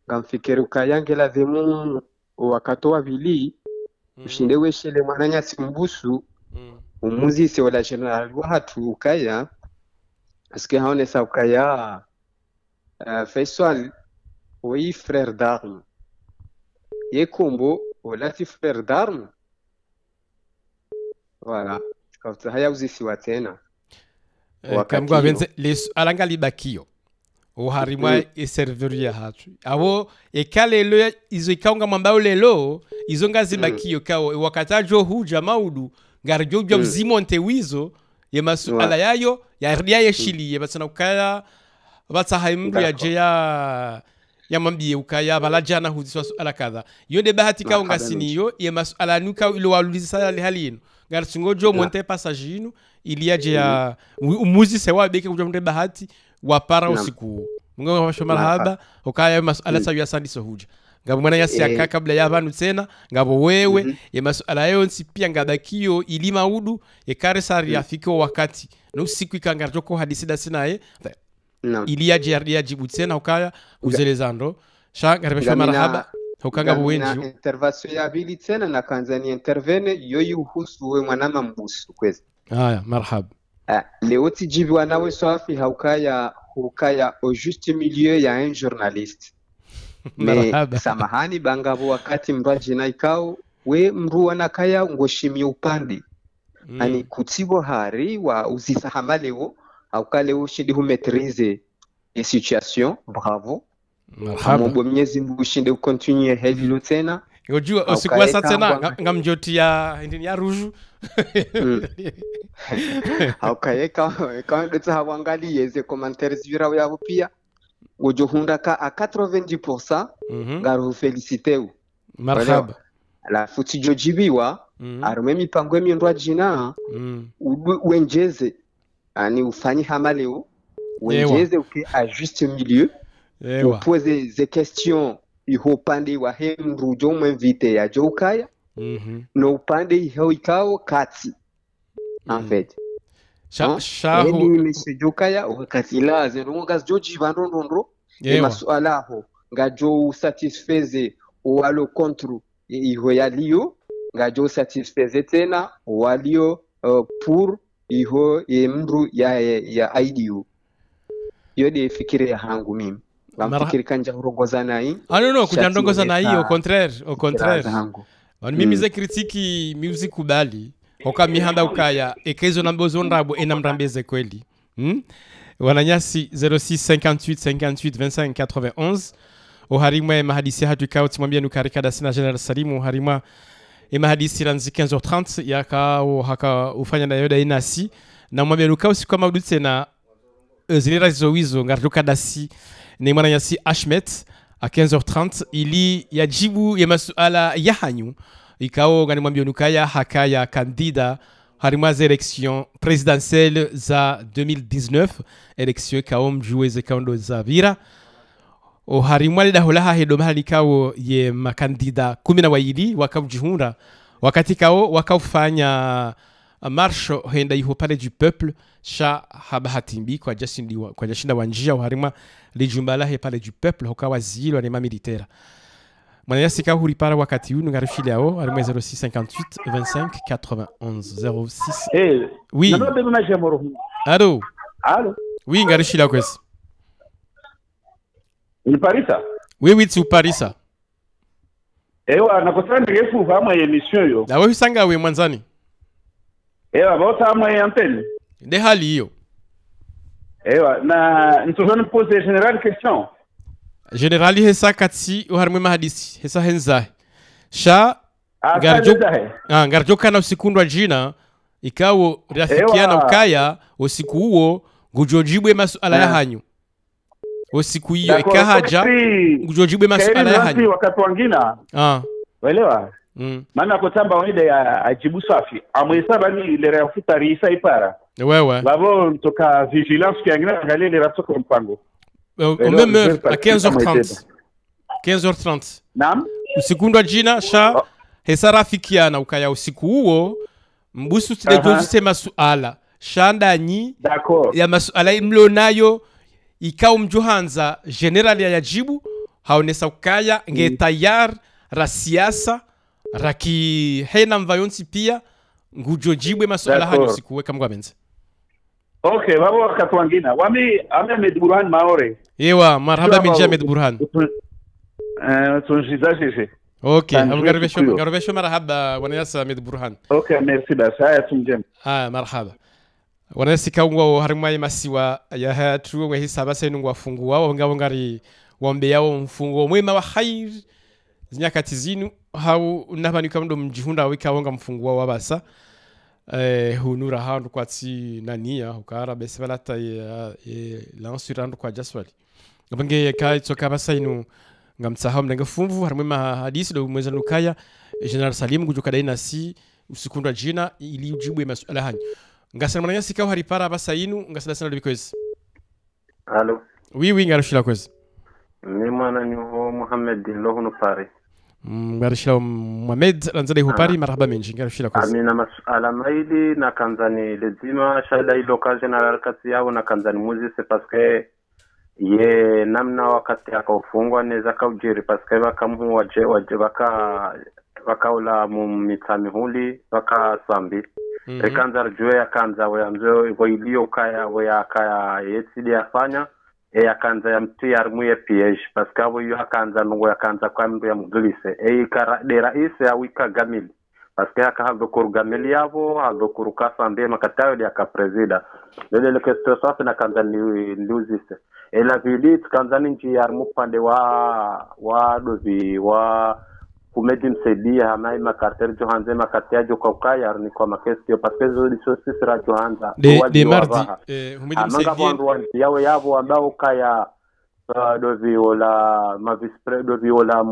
ngamfikiri ukayangela dhemu wakatoa vili ushinde weshele mwananya simbusu umuzi se wala general watu ukaya aske haone sa ukaya Faisal oui frère d'armes yekombo olati frère d'armes voilà kwa haya uzisiwa tena kamgwa benze les alanga libakio oharimwa serveur ya hatu abo ekale lo izo ikaunga mwambao lelo izo ngazi bakio kao wakatajo huja maudu ngarjojo mzimonte wizo ye masuala yayo ya riya shili ye batsana ukaya batsahaimru ya jeya ya mambiye ukaya balajana huziswa suala kadha yode bahati kao ngasiniyo ye masuala nuka ilo walulisa halino ngarsingojo monte passagino iliaje ya umuzi sewa beke kujamde bahati wapara usiku mungu wa marhaba ukaya masuala sawa ya sandi sohuja ngabo mwana yasiaka kabla ya abantu tena ngabo wewe ye masuala yonsi pia ngabakio ili maudu ekare sari yafiko wakati no siku ikangarjoko hadisi da sinaye ili yajibu tena ukaya uzelezando sha ngarbesha marhaba ukanga buwenji intervention ya bili tena na kanzani intervene yoyi uhusu we mwanama mbusu kwezi haya marhaba leo tijibi wanawe swafi hukaya au juste milieu ya un journaliste mais samahani bangabo wakati mraji na ikao we mru wanakaya ngoshimi upande ani kutibo hari wa uzisahama leo haukaleo shidi humetrize les situations bravo marhaba mwenyezi Mungu ushinde ukontinue heli tena yojua usikuwa sasa ngamjoti ya ndini ya ruju haukayeka kama ndo hawangalie ze commentaires zira yao pia ujohunda ka a 90% ngaro felicite u marhaba la futi jojibiwa arume mipango emiondwa jina wenjeze ani ufanye hamaleo wenjeze uke a juste milieu poser des questions ihopande wa hemru jo mwinvite ya jokaya no upande iho ikao kati en fait shahu monsieur jokaya wakati la zero ngas joji vandondondro masuala ho ngajo satisfaise walo contre iho yalio ngajo satisfaise tena walio pour iho mru ya IDU yode fikire ya hangu mimi Fikiri kanja urongoza na hii. No, kujandongoza na hii au contraire. Mimi ze kritiki music kubali. Oka mihanda ukaya ekezo nambozo ndabo enamrambeze kweli. Wananyasi 06 58 58 25 91. Oharimwa mahadisi hatu kao timwambia nukarikada sina General Salimu oharimwa mahadisi ranzi 15h30 yaka haka ufanya na yoda inasi na mwambia nukao siku kama udute na zilira zizowizo ngarduka dasi ni mwana yasi Ashmet a 15h30 ili yajibu ya masuala ya hanyu ikao ngani mwambia nukaya hakaya kandida harimwa za election presidentielle za 2019 election kao mjueze kaundo za vira o harimwa lida holaha hedo mahali kao ye makandida 12 wakavjihunda wakati kao wakafanya marsho henda iho pale du peuple sha habahatimbi kwa jashinda wanjia harima lijumbala he pale du peuple hokawa zilo ni militaire mwana sika huri para wakati unu ngarushile yao harima 06 58 25 91 06 oui allô oui ngarushile yao kwesi ni Parisa oui tu Parisa ewa nakosana ngefu kama emission yo na wewe sanga we mwanzani ewa bota mwe antenne de hali hiyo ewa na nitozoni pose general question generali hesa katsi uharmwe mahadisi hesa henza sha ngarjo kana usikundwa jina ikawo rafikiana ukaya usiku huo ngujojibwe masuala ya hanyu usiku hiyo ikahaja ngujojibwe masuala ya hanyu wakati wangina waelewa maana kutamba wide ya ajibu safi amwesaba ni ile rafuta risa ipara wewe babo toka vigilance kiangina angalia ile ratoka mpango même à 15h30 naam usikundwa jina sha hesa rafikiana ukaya usiku huo mbusu tidejo sema suala shandanyi ya masuala imlo nayo ikao mjuhanza general ya yajibu haonesa ukaya nge tayar ra siasa raki hena mvayonsi pia ngujojibwe masuala hanyo sikuweka mgwabenze okay babo wakati wangina wami Ahmed Burhan Maore ewa marhaba min Ahmed Burhan tunjizaje okay garvesho marhaba wanayasa Ahmed Burhan okay merci basa tumjem marhaba wanayasi kaungwa harimwa masiwa ya hatu wa hisaba senu ngwafungua wao ngabo ngari wombe yao mfungo mwema wa khair nyakati zinu hau nabani kamdo mjihunda wikawonga mfungua wabasa hunura handu kwatsi nania ukara besebalata lansurandu kwa jaswali ngabange kai tsoka basainu ngamtsaha mnanga fumvu harimwe mahadisi do mweza nukaya General Salim gujuka daina si usikundwa jina ili ujibwe masuala hanyu ngasana mwana sika hari para basainu ngasala sana because allo oui ngarushila kwezi ni mwana ni Muhammad lohunu pare ngarishila Mohamed lanzade hupari marhaba menji ngarishila kwa amina masala maili na kanzani lezima shada ilo kazi na harakati yao na kanzani muzi c'est parce que ye namna wakati akafungwa neza kaujiri parce que bakamu waje bakaula mitami huli baka sambi rekanza rjwe ya kanza wa mzo ilio kaya kaya yetsidi afanya yakanza ya mtu ya armuye piège parce que abo yo akanza nungo yakanza kwa mbu ya mglise ikara de rais ya wika gamili parce que akahado kur gamili yabo hado kuruka sambe makatayo ya ka presida lele que ce soit na kanza luzise la vili kanza nji ya armu pande wa dozi wa kumedi msaidia hamai makarter johanze makatia jokauka ni kwa makestio parce que zo disosi sira johanza de mardi humedi msaidia yawe yabo ambao kaya dozi wala mavispre dozi wala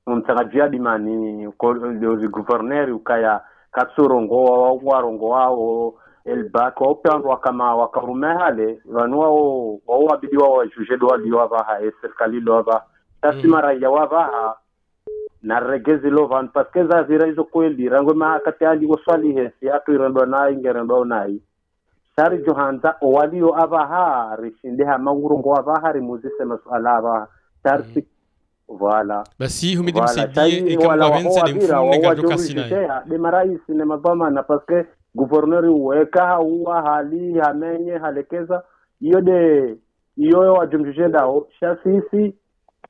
mtangajia dimani dozi gouverneur ukaya katsurongo warongo wao elbak opendo kama wakarumehale wanao wabidi wa juge do aliwa serikali lova tasimara ya wava na regezi lovan parce que za vira hizo kweli rango makati ali waswali hesi atu irando na ingerando nai sari johanza walio abaha rishinde ha mangurongo abaha rimuzise masuala abaha tarsi voilà basi humidi msaidie kama wenza de mfume ngadoka sinai de marais ne mabama na parce que gouverneur uweka huwa hali hamenye halekeza iyo wajumjuje dao shasisi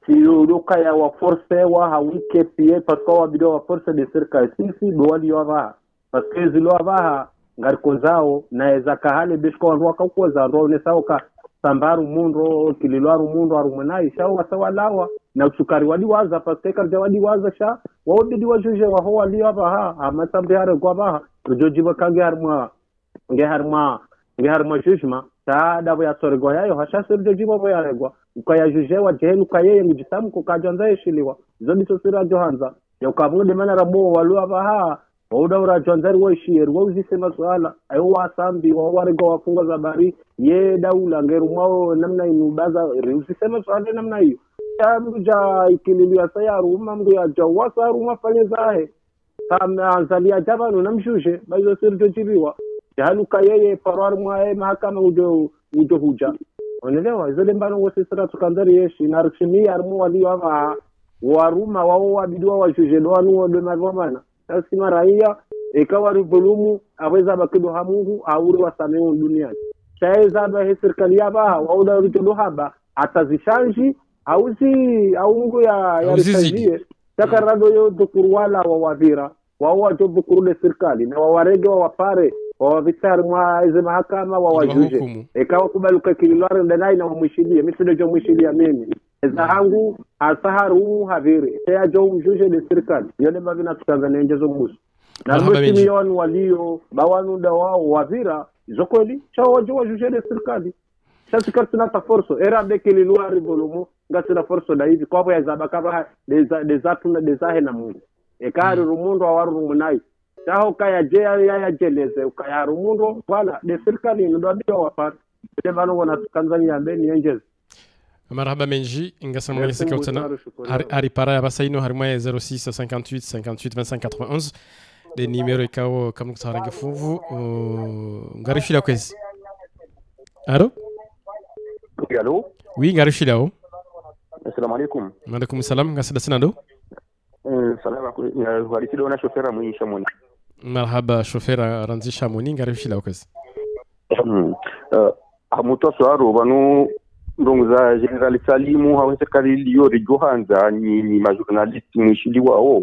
siuruka ya wa force wa hawike pie parce wa bido wa force de serikali sisi do wali wa parce que zilo wa ngariko zao na ezaka hale bishko ndo akakoza ndo ne sauka sambaru mundo kililwaru mundo arumenai shawa sawa lawa na usukari wadi waza parce que karja wadi waza sha wodi wajuje wa ho wali wa amatambe hare kwa ba jojiba kage harma jujma taada ya sorgo yayo hasha serjo jibo boyaregwa ukaya jujewa jehelu kayeye ngujitamu kukajanza yeshiliwa zodi sosira johanza yokavude mana rabo walua baha oda ura janzari wa shiri wa uzisema swala ayo wasambi wa warego wafunga zabari ye daula ngerumao namna inubaza uzisema swala namna hiyo ya ikililia sayaru mambo ya jawasa ruma fanye zahe kama anzalia jabanu namshushe bayo serjo jibiwa haluka yeye parar mwae mahakama ujo huja unaelewa zile mbano wose sura tukandari yeshi na rishimi armu wali waruma wao wabidwa wajuje doanu de mavamana sasa raia ikawa rubulumu aweza bakido hamungu aure wasameo duniani chaiza ba serikali yaba wauda rutudo haba atazishanji auzi aungu ya risajie takarado yo dukurwala wa wavira wao wajobu kurule serikali na wawarege wa wapare wavitari mwa izi mahakama wawajuje ikawa kubaluka kililwari ndanai na wamwishilia misido jo mwishilia mimi eza hangu asaharu haviritea jo mjuje de serikali yone mavina tutanzania njezo musu na mwisi milioni walio bawanu da wao wavira izokweli chao wajo wajuje de serikali sasa kartina ta forso era de kililwari volumu ngasina forso da hivi kwa ya zabakaba de zahe na mungu ekari rumundo awaru rumunai taho kaya ya jeleze ukaya rumundo wala de serikali ndo ndio wapata de bano wana Tanzania beni enjez marhaba menji ingasa mwanisa kautana hari para ya basaino hari moya 06 58 58 25 91 de numero ikawo kamu kutarange fuvu ngarishila kwezi alo oui ngarishila o assalamu alaikum wa alaikum salam ngasida sinado salama walisido na shofera mwisha moni marhaba shofera ranzisha moni ngarishila o kwezi hamuto swaro banu ndongo za General Salimu hawa serikali liyo rijohanza ni majournalist mwishili wao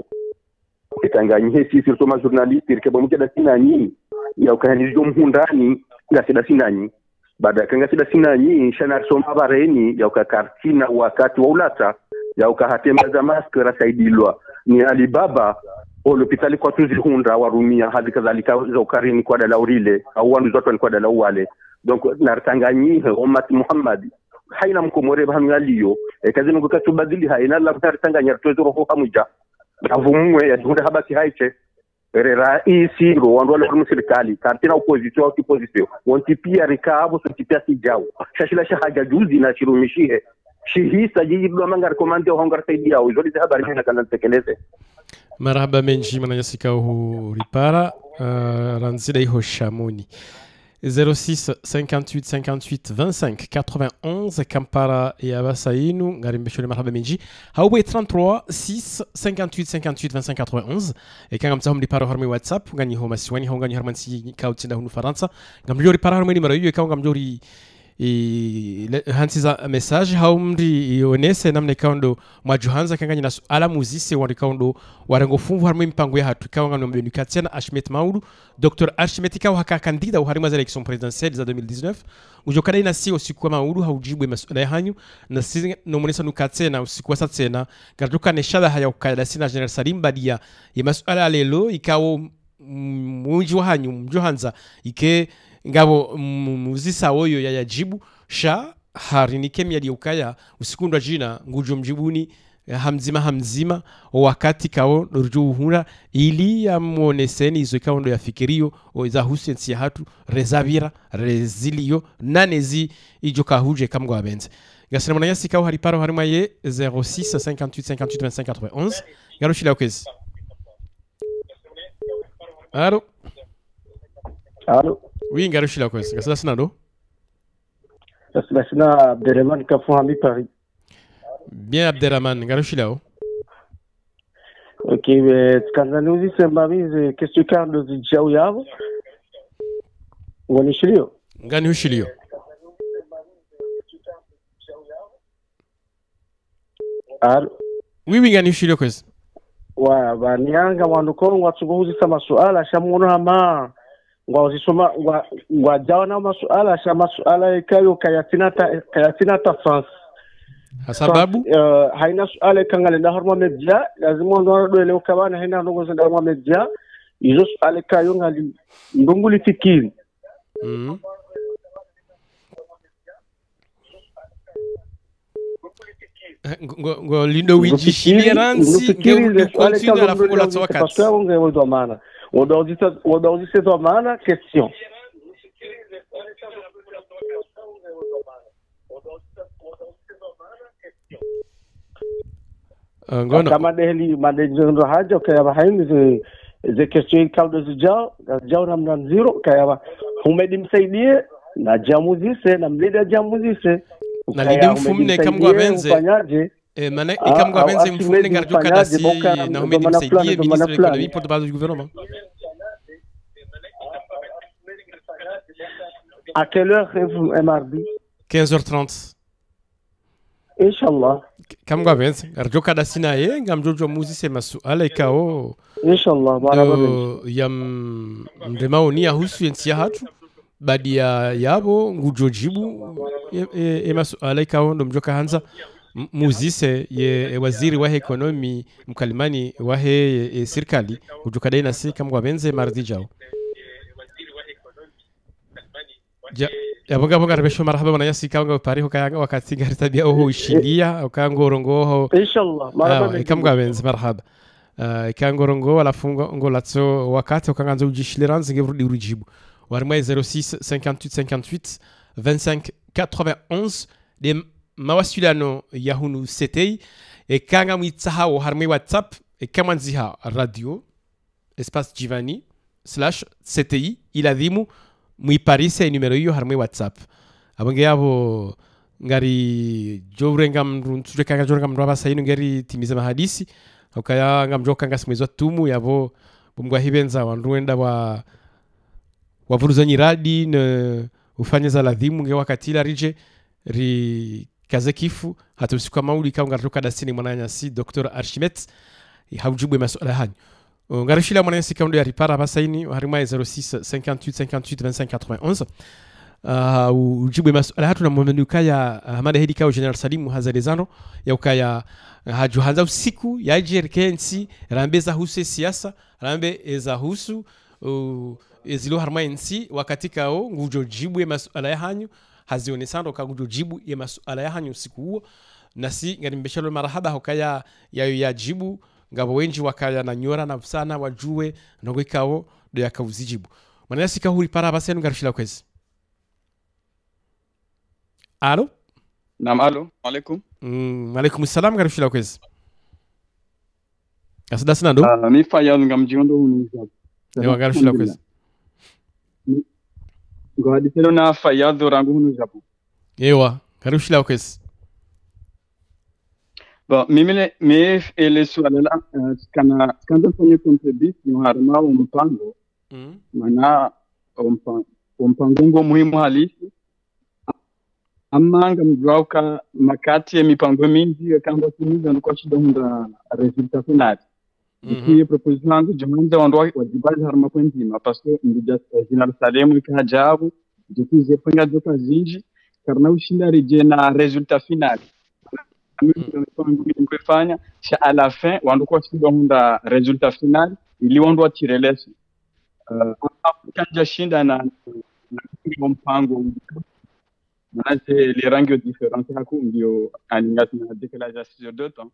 ketanganye sisi soma journalist rikaba mujada sinani ya ukanilizo mhundani ngasida sinani baada kanga sida sinani shana soma bareni ya ukakartina wakati wa ulata ya ukahatema za maskara saidilwa ni Alibaba hospitali kwa tuzi hunda warumia hadi kadhalika za ukarini kwa dala urile au wandu zote kwa dala wale donc nartanganyi ummat Muhammad haina mkomore bahanu yaliyo kazi ngo katubadili haina la tartanganya tuzuru ho hamuja avumwe ya hunda habaki haiche raisi ro wandu wale serikali kartina opposition au opposition wanti pia rikabo sotipia sijao shashila shahaja juzi na chirumishie shihisa jiji ndo manga rekomande au hangar saidia au zodi habari mimi nakana tekeleze marhaba menji mananyasika hu ripara ranzida iho shamoni 06 58 58 25 91 Kampara et Abasainu ngarimbeshole marhaba menji haubwe 33 6 58 58 25 91 et quand ça on dit par harmi WhatsApp ngani ho masiwani ho ngani harmansi kautinda hunu Faransa ngamjori par harmi numero hiyo ikawa ngamjori hansiza message haumri ionese namna kaundo mwajuhanza kanganya na ala muzise wa kaundo warengo fungu harmi mpango ya hatu kawa ngano mbeni katsena Ashmet Maudu Dr. Ashmet kawa haka kandida wa harima za election présidentielle za 2019 ujokada ina si usiku wa Maudu haujibu masuala ya hanyu na sisi nomonesa nukatsena usiku wa satsena garduka neshada haya ukada sina General Salim Badia ya masuala lelo ikawo munji wa hanyu mjohanza ike ngabo muzisa woyo ya yajibu sha harinike miali ukaya usikundwa jina ngujo mjibuni hamzima wakati kao rujuhura ili ya muoneseni izo kao ndo ya fikirio o za husensi ya hatu rezavira rezilio nanezi ijoka huje kamgo abenze gasina mwana yasi kao hariparo harima ye 06 58 58 25 91 garo shila ukezi Allô Oui, ngaro shila kwezi. Gasala sina do? Gasala sina Abderrahman Kafouhami Paris. Bien Abderrahman, ngaro shila o. Ok, tkanzanuzi sembamize kestu kando zijau yabo. Ngani shilio? Ngani shilio? Allô Oui, ngani shilio kwezi. Wa banianga wanduko watsugozi sama suala shamuno hama ngwazisoma ngwajaona masuala sha masuala ikayo kayatina ta France sababu haina suala kangale na horma media lazima ndo do leo kabana haina ndo ngoza horma media izo suala kayo ngali ndunguli fikiri ngo lindo wiji shiliranzi ngeu continue la fungo la tsoka parce que ngeu do mana odawzise do mana question ngono kama dehli madejo haja kaya haini ze question kaldo zijao namna zero kaya humedi msaidie na jamuzise na mlida jamuzise na lidi mfumne kamgwa benze mana ikamgwa benze mfumne ngarjuka dasi na humedi msaidie ministre de l'économie porte-parole du gouvernement. À quelle heure est mardi? 15h30. Inshallah. Kamgwa benze ngarjuka dasi na ye ngamjojo muzise masuala ikao inshallah marhaba yam ndemaoni ya husu yensi ya hatu badia yabo ngujojibu masuala ikao ndo mjoka hanza muzise ye waziri wa ekonomi mkalimani wa serikali ujoka dai nasi kamgwa benze mardi jao yaboga boga rebesho marhaba bana yasi kanga pariho kanga wakati gari tabia oho ishindia ukangorongo oho inshallah marhaba kamgwa benze marhaba kangorongo alafunga ngolatso wakati ukanganza ujishiliranze ngevrudi urujibu warmai 06 58 58 25 91 de mawasilano yahunu setei e kanga mwitsaha harmai WhatsApp e kamanziha radio espace Jivani /CTI iladhimu mwiparise numero hiyo harmai WhatsApp abange yabo ngari jowrenga mrunture kanga jorenga mraba sayinu ngari timiza mahadisi ukaya ngamjoka ngasimwezwa tumu yabo bumgwa hibenza wanruenda wa wavuruzanyi radi na ufanye za ladhimu nge wakati la rije ri kaze kifu hata usiku mauli ka ngarruka dasini mwananya si Dr. Archimet haujibu masuala hanyu ngarishila mwananya si kaundo ya ripara basaini harima 06 58 58 25 91 ujibu masuala hatu na mwamenuka ya hamada hedi kao General Salim Hazalizano ya ukaya hajuhanza usiku ya jerkensi rambeza huse siasa rambe eza husu ezilo harma ensi wakati kao ngujo jibu ya masuala ya hanyu hazionesando ka ngujo jibu ya masuala ya hanyu usiku huo nasi ngarimbeshalo marahaba hokaya ya jibu ngabo wenji wakaya na nyora na sana wajue nongo ikao do yakauzijibu manasi sika huri para basenu ngarishila kwezi Allô Naam, alo, alaikum. Alaikum salam garishila kwezi. Asida sina ndo? Mi Fayaz ngamjiondo hunu. Ewa garishila kwezi. Ngwadi telo na Fayaz rangu hunu jabu. Ewa, garishila kwezi. Bon, mimi ele swala kana kwanza kwenye contribution harma mpango. Maana mpango muhimu halisi. Amanga mjauka makati ya mipango mingi kama kimiza ndiko shidonda resultat final. Ki proposition yangu jamanda wando wajibaji harma kwenzima paske ndija General Salemu ikajabu jikize panga joka zinji karna ushinda rije na resultat final. Kufanya cha à la fin wando kwa shidonda resultat final ili wando atirelesi. Kanja shinda na mpango c'est les rangs différents haku ndio alingati na déclaration de temps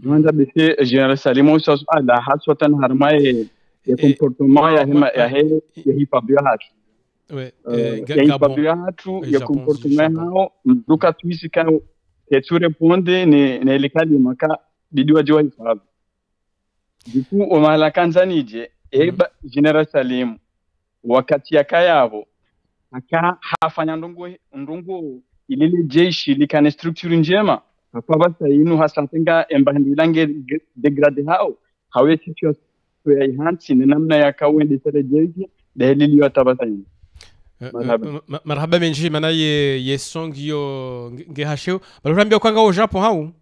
tuanza bese General Salimo sasa ala haswatan harmaye ya comportement ya hipabia hatu ya hipabia hatu ya comportement hao nduka tuisika tu répondre ne likali maka bidua jwa hifabu diku omala kanzanije General Salim wakati yakayabo aka hafanya ndungu ilile jeshi likane structure njema hapa basa inu hasatenga embahindilanga degrade hao hawe situation ya ihansi ni namna ya kawende sele jeshi dalili ya tabata inu marhaba menji mana ye song yo ngehashio balurambia kwanga o Japon hao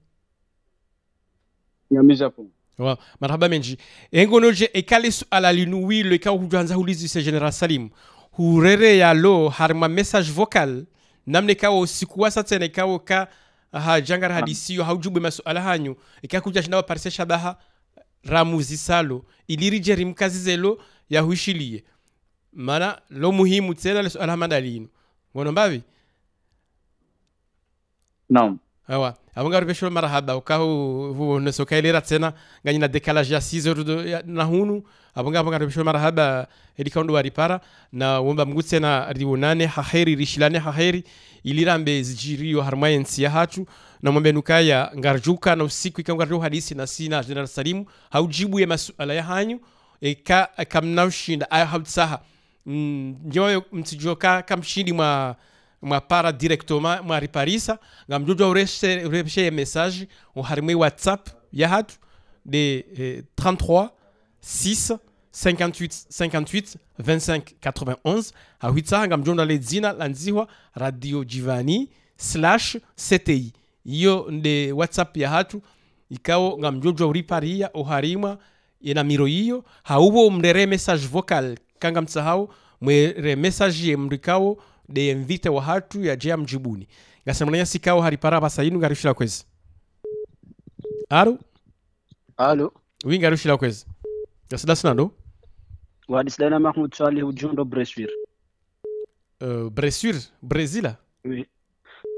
ngami Japon wa marhaba menji engonoje ekalisu ala linuwi le ka hujanza hulizi se General Salim hurere ya lo harma message vocal namne kawo sikuwa satene kawo ka jangar hadisiyo haujube masuala hanyu ikakuja shinawa parise shabaha ramuzi salo ilirije rimkazi zelo ya huishilie mana lo muhimu tsela le suala mandalino ngono mbavi naam awa abanga rubesho marahaba ukahu huo nesokailera tena ngani na décalage ya 6 heures na hunu abanga rubesho marahaba elikaundu waripara na womba mgutse na rionane haheri rishilane haheri ilirambe zijirio harmayensi ya hatu na mwambe nukaya ngarjuka na usiku ikangarjo hadisi na sina General Salimu haujibu ya masuala ya hanyu kamnaushinda hautsaha njewa mtijoka kamshindi mwa para directement mwa riparisa ngamjojo ureshe message o harmé WhatsApp ya hatu de 33 6 58 25 91 hawitsa ngamjondo le dzina lanziwa Radio Jivani /CTI iyo nde WhatsApp ya hatu ikao ngamjojo riparia o harima ina miro hiyo haubo mrere message vocal kanga mtsahau mwere message mrikao de invite wa hatu ya jea mjibuni ngasemanya sikao haripara basainu ngarushira kwezi alo wi ngarushira kwezi gasidasina ndo wadisdana Mahmoud Salih ujundo Bressuire Bressuire Brazil oui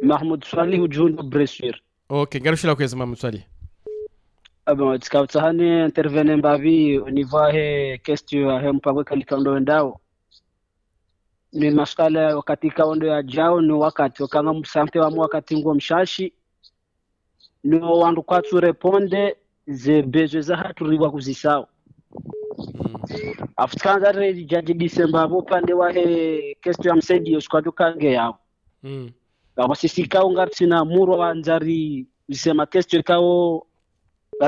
Mahmoud Salih ujundo Bressuire okay ngarushira kwezi Mahmoud Salih bon tskautahane intervenir mbavi au niveau he question he mpango kalikando ndao ni masuala wakati kaondo ya jao ni wakati wakanga msante wa wakati ngo mshashi ni wandu kwa tu reponde ze besoins za hatu riwa kuzisao afutkanza re jaji December bo pande wa he question msedi yoskwajo kange yao kama sisi kao ngatsina muro wanzari bisema question kao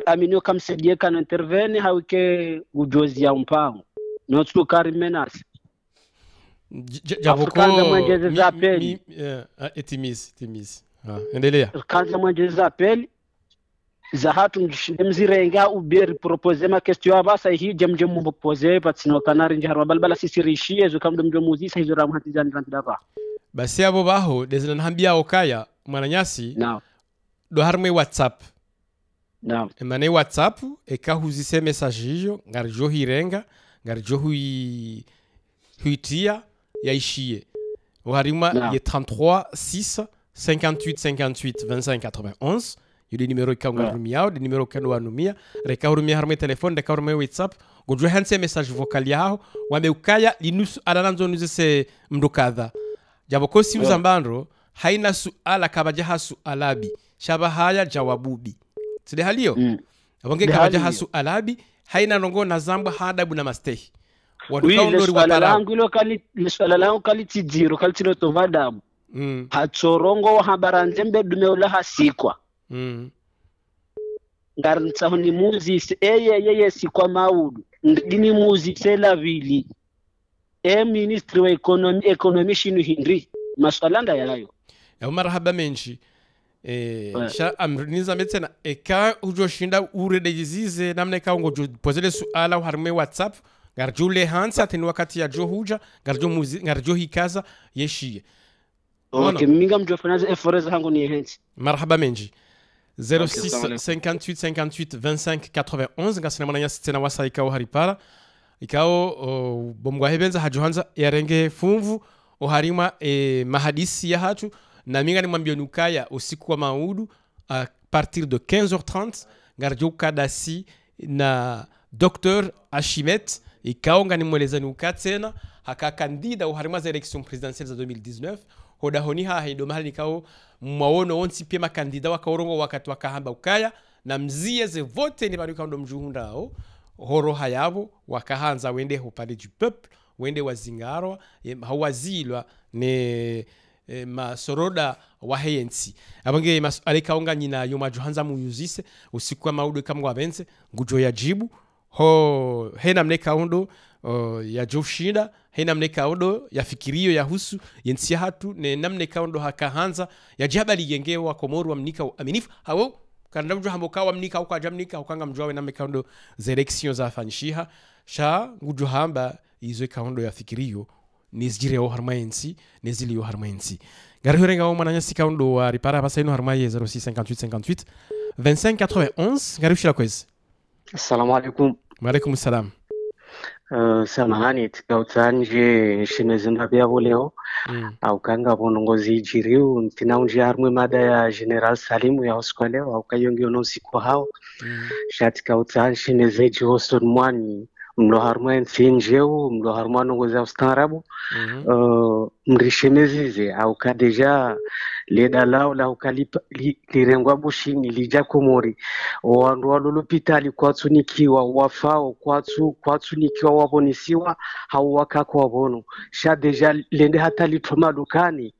aminio kamsedie kana intervene hawike ujozi ya mpango no tukari menace javoko mwendeze za apeli etimis endelea kanza mwendeze za apeli za hatu mzirenga uberi proposer ma question abasa hii jamje mu poser patsino kanari njarwa balbala sisi rishie zo kamdo mjo muzisa hizo ramu hatizani randaba basi abo baho desna nhambia okaya mwananyasi do harme WhatsApp naam emane WhatsApp ekahuzise message hiyo ngarjo hirenga ngarjo huitia yaishie uharima ye 33 6 58 25 91 yule numero ikangarumia de numero kando anumia rekahurumia harme telefone de kahurumia WhatsApp gojo hanse message vocal yao wambe ukaya linus adananzo nuzese mdokadha jabo ko si uzambandro haina suala kabajaha sualabi shaba haya jawabubi side halio abonge kabajaha sualabi haina rongo na zamba hadabu na mastehi wadukao wa langu ilo kali swala langu kali tijiro kali tino tovadabu hatsorongo wa habaranzembe dumeola hasikwa ngarantaho ni muzi eye sikwa maudu ndini muzi sela vili ministry wa economy shinu hindri maswala nda yayo ya marhaba menshi sha amriniza metena eka ujoshinda uredejizize namna eka ngojo pozele suala harme WhatsApp garjule hansa teni wakati ya johuja garjo muzi garjo hikaza yeshie okay minga mjofanaza eforeza hangu ni hensi marhaba menji 06 58 58 25 91 ngasina mwana nyasi tena wasa ikao haripara ikao bomgwa hebenza hajohanza yarenge fumvu oharima mahadisi ya hatu na minga ni mwambio nukaya usiku wa maudu a partir de 15h30 garjo kadasi na Dr. Ashimet ikao ngani mweleza nuka tena haka kandida uharima za election presidentielle za 2019 hoda honi haido mahali nikao mwaono onsi pia makandida wakaorongo wakati wakahamba ukaya na mzie ze vote ni bari kando mjuhundao horo hayabo wakahanza wende hopale du peuple wende wazingaro hawazilwa ne masoroda wa heyensi abange alikaonga nyina yoma johanza muyuzise usiku wa maudu kama wabenze ngujo ya jibu ho hena mneka undo ya joshinda hena mneka undo ya fikirio ya husu yensi hatu ne namneka undo hakahanza ya jabali yengewa wa Komoro wa mnika aminifu hawo kanda mjo hamboka wa mnika kwa jamnika ukanga mjwawe namneka undo za election za fanishiha sha ngujo hamba izo kaundo ya fikirio nizjire o harmayensi nezili o harmayensi garhurenga o mananya sikaundo wa ripara basaino harmaye 0658 58 2591 garushira kwezi. Assalamu alaikum. Wa alaikum salam. Samahani tikautanje shinezimba byabo leo au kanga bonongozi jiriu ntinaunji harmwe mada ya General Salimu ya hosko leo au kayongi ono siku hao shatika utanje shinezeji hoson mwani mlo harmwe nfinjeu mlo harmwe nongozi ya ustarabu mrishemezize au kadeja leda lao la ukalipa lirengwa bushini lija Komori wandu walulupitali kwatsu nikiwa wafao kwatsu nikiwa wabonisiwa hauwakako wabono sha deja lende hata litoma dukani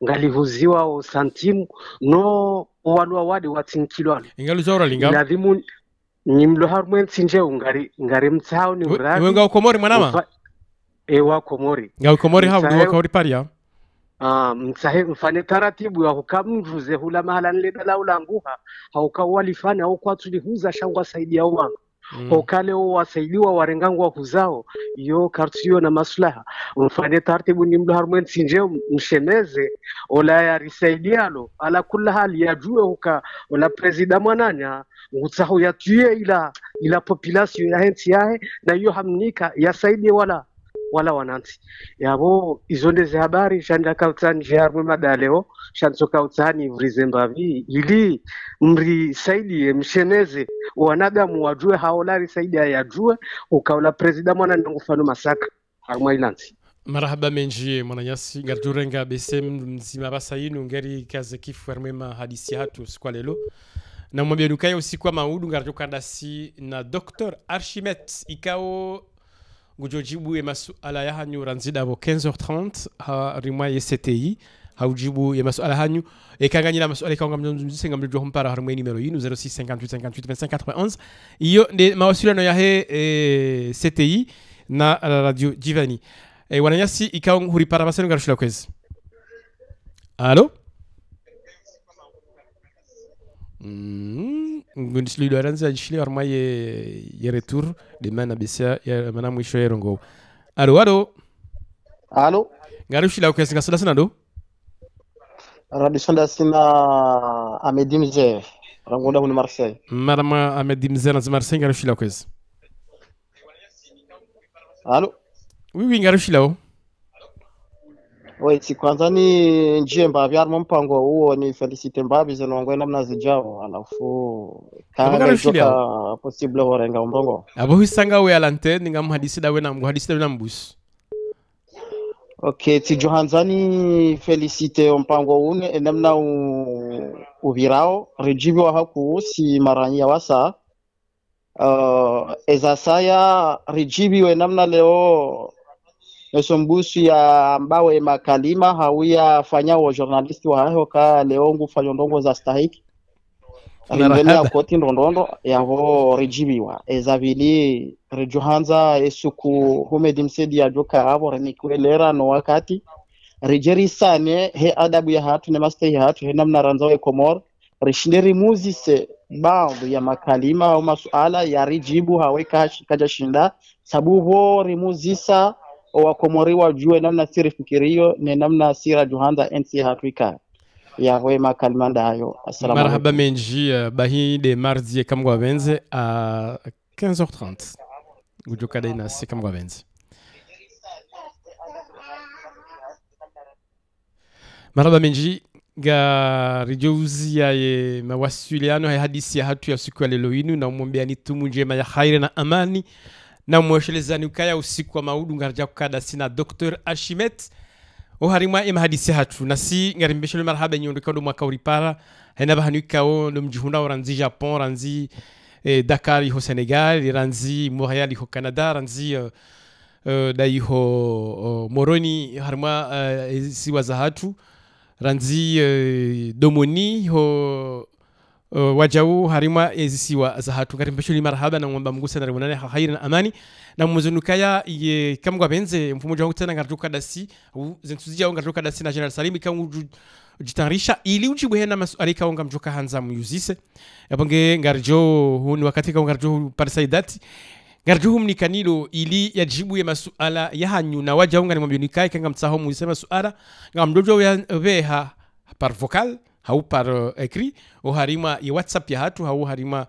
ngalivuziwa o santimu no walwa wadi watinkilwa ingalu zora linga ladhimu nimlo harmwe nsinje ngari mtsao ni uradi wenga Komori mwanama ewa Komori ngao Komori hao ndio wakauri paria msahe mfane taratibu ya kukamvuze hula mahala nleda la ulanguha haukawalifanya au kwatu lihuza shangwa saidi ya uwangu hokale o wasaidiwa warengangu wa kuzao yo kartuyo na maslaha mfane taratibu ni mlo harmwen sinje mshemeze ola ya risaidialo ala kula hali ya juwe huka ola prezida mwananya utsahu ya tuye ila population ya henti yahe na yo hamnika ya saidi wala wananti yabo izonde za habari shanda kautani jarwe madaleo shanzo kautani vrizembavi ili mri saidi msheneze wanadamu wajue haolari saidi yajue ukaula president mwana ngufano masaka harmwa ilanti marhaba menji mwananyasi ngarjurenga besem mzima basayinu ngari kaze kifu harmema hadisi hatu sikwa lelo na mwambia nukaya usiku wa maudu ngarjokandasi na Dr. Archimet ikao ngujojibu masuala ya hanyu ranzida abo 15h30 ha rimwa YCTI haujibu masuala hanyu ekanganyira masuala kanga mzunguze ngamjo humpara harmwe numero yinu 0658 iyo ndi mawasiliano ya CTI na radio Jivani wananyasi ikao huripara basenu garushila kwezi. Allo ngundishli do ranza jishli harmwa ye retour de mana bisia ya mana mwisho yerongo. Allo garushila kwezi ngasala sana do radisonda sina Amedi Mzee rangonda huni Marseille marama Amedi Mzee na Marseille garushila kwezi. Allo oui garushila oui si kwanza ni njie mbavi armo mpango huo ni Felicite Mbavi zinongwe namna zijao alafu kanga possible warenga mbongo abo hisanga we alante ninga mhadisi dawe na mhadisi dawe na mbus Okay, tijohanzani felicite mpango une namna uvirao rejibi wa haku si maranya wasa eza saya rejibi we namna leo nesombusu ya mbawe makalima hawia fanya wa journalisti wa hayo ka leo ngufanya ndongo za stahiki Rimbelia koti ndondo yaho rejibiwa ezabili rejohanza esuku humedi msedi ya joka abo renikwelera no wakati rejeri sane he adabu ya hatu ne master ya hatu he namna ranza we komor rishinderi muzise baadhi ya makalima au masuala ya rejibu haweka kaja shinda sabubo rimuzisa wa komori wajue namna siri fikirio ne namna sira johanza NC hatuika ya wema kalimanda hayo. Assalamu alaikum. Marhaba menji bahi de mardi kamgwa benze à 15h30. Gujoka daina si kamgwa benze. Marhaba menji ga rijouzi ya mawasiliano ya hadisi ya hatu ya siku ya lelo inu na umwambia ni tumu njema ya khairi na amani na mweshelezani ukaya usiku wa maudu ngarja kukada sina Dr. Ashimet harima ima hadisi hatu nasi ngarimbeshele marhaba nyondekando mwaka uripara hena bahanuka ndo mjihunda ranzi Japon ranzi Dakar ho Senegal ranzi Montreal ho Canada ranzi dai ho Moroni harima siwaza hatu ranzi Domoni ho wajau harima ezisiwa za hatu ngarimbeshele marhaba na mwamba mgusa na ribonane khairi na amani na muzunukaya ye kamgwa benze mfumo jangu tena ngarjuka dasi zentuzija ngarjuka dasi na General Salim kan jitanrisha ili ujibuhe na maswali ka ngamjuka hanza muyuzise yabonge ngarjo huni wakati ka ngarjo parsaidati ngarjo humni kanilo ili yajibu ya masuala ya hanyu na waja unga ni mwambionika kanga mtsaho muyise masuala ngamdojo ya beha par vocal au par écrit o harima ya WhatsApp ya hatu au harima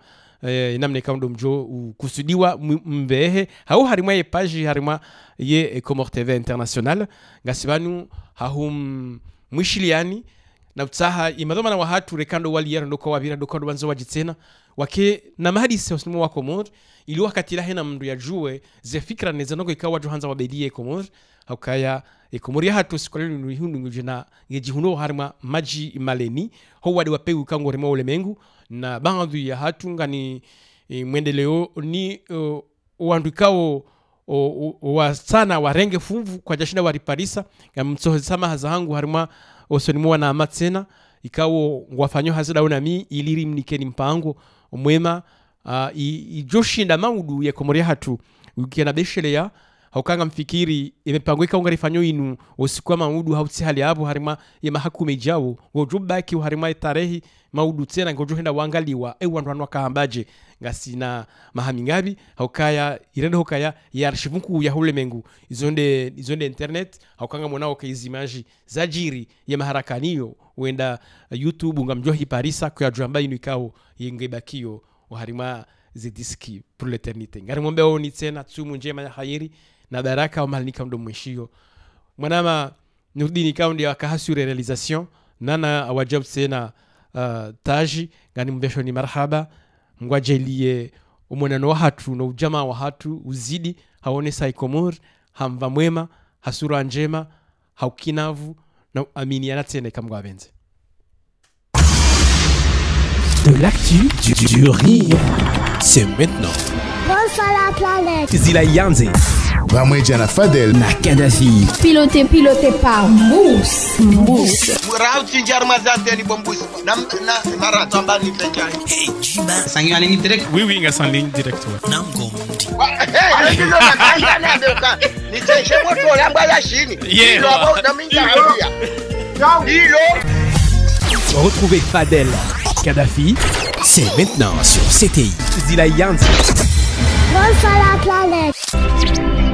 namne kaundo mjo kusudiwa mbehe hau harima ye page harima ye Comore TV International ngasibanu hahum mwishiliani na utsaha imadoma na wahatu rekando waliyara ndoko wabira ndoko wanzo wajitsena wake na mahadisi osimo wa Comore ili wakati lahena mndu ya juwe ze fikra nezanoko ikawa johanza wabedie Comore haukaya Comore hatu sikoleni nuhundu ngujena ngejihuno harima maji maleni ho wadi wapegu kango rema ulemengu na baadhi ya hatu ngani mwendeleo ni uandikao wa sana warenge fuvu kwa jashinda wariparisa mtsoho sama hazangu harima osonimwa na amatsena ikawo ngwafanyo hazida unami iliri mnikeni mpango mwema ijoshinda maudu ya Comore hatu ukiana beshele ya haukanga mfikiri imepangweka ungarifanyo inu usikwa maudu hautsi hali hapo harima ya mahakume jao ngojubaki harima tarehi maudu tena ngojohenda wangaliwa wandu wakahambaje ngasina mahamingabi haukaya irende hokaya ya archivu ya hulemengu izonde internet haukanga mwanao kaizimaji zajiri ya maharakaniyo wenda YouTube ngamjohi parisa kwa jamba inu ikao yengebakio harima zidiski pour l'éternité ngarimombe oni tena tsumu njema ya khairi na baraka wa malika ndo mwishio mwanama nurdini kaundi ya kahasure realisation nana awajab tena taji ngani mbesho ni marhaba ngwajelie umonano wa hatu na ujama wa hatu uzidi haone sai Comore hamva mwema hasura njema haukinavu na aminiana tena kamgwa benze de l'actu du rire c'est maintenant Bonsoir la planète Zila Yanze Ramwejana Fadel na Kadhafi piloté par Mousse Rauti jarma zate ni bombus na marathon bani pekani hey Jiba sangi en ligne direct oui nga en ligne direct nango hey ndio na kaya na ndoka ni teshe moto lamba ya chini ndio na minga haya hilo retrouvez Fadel Kadhafi c'est maintenant sur CTI Zila Yanze Bonsoir la planète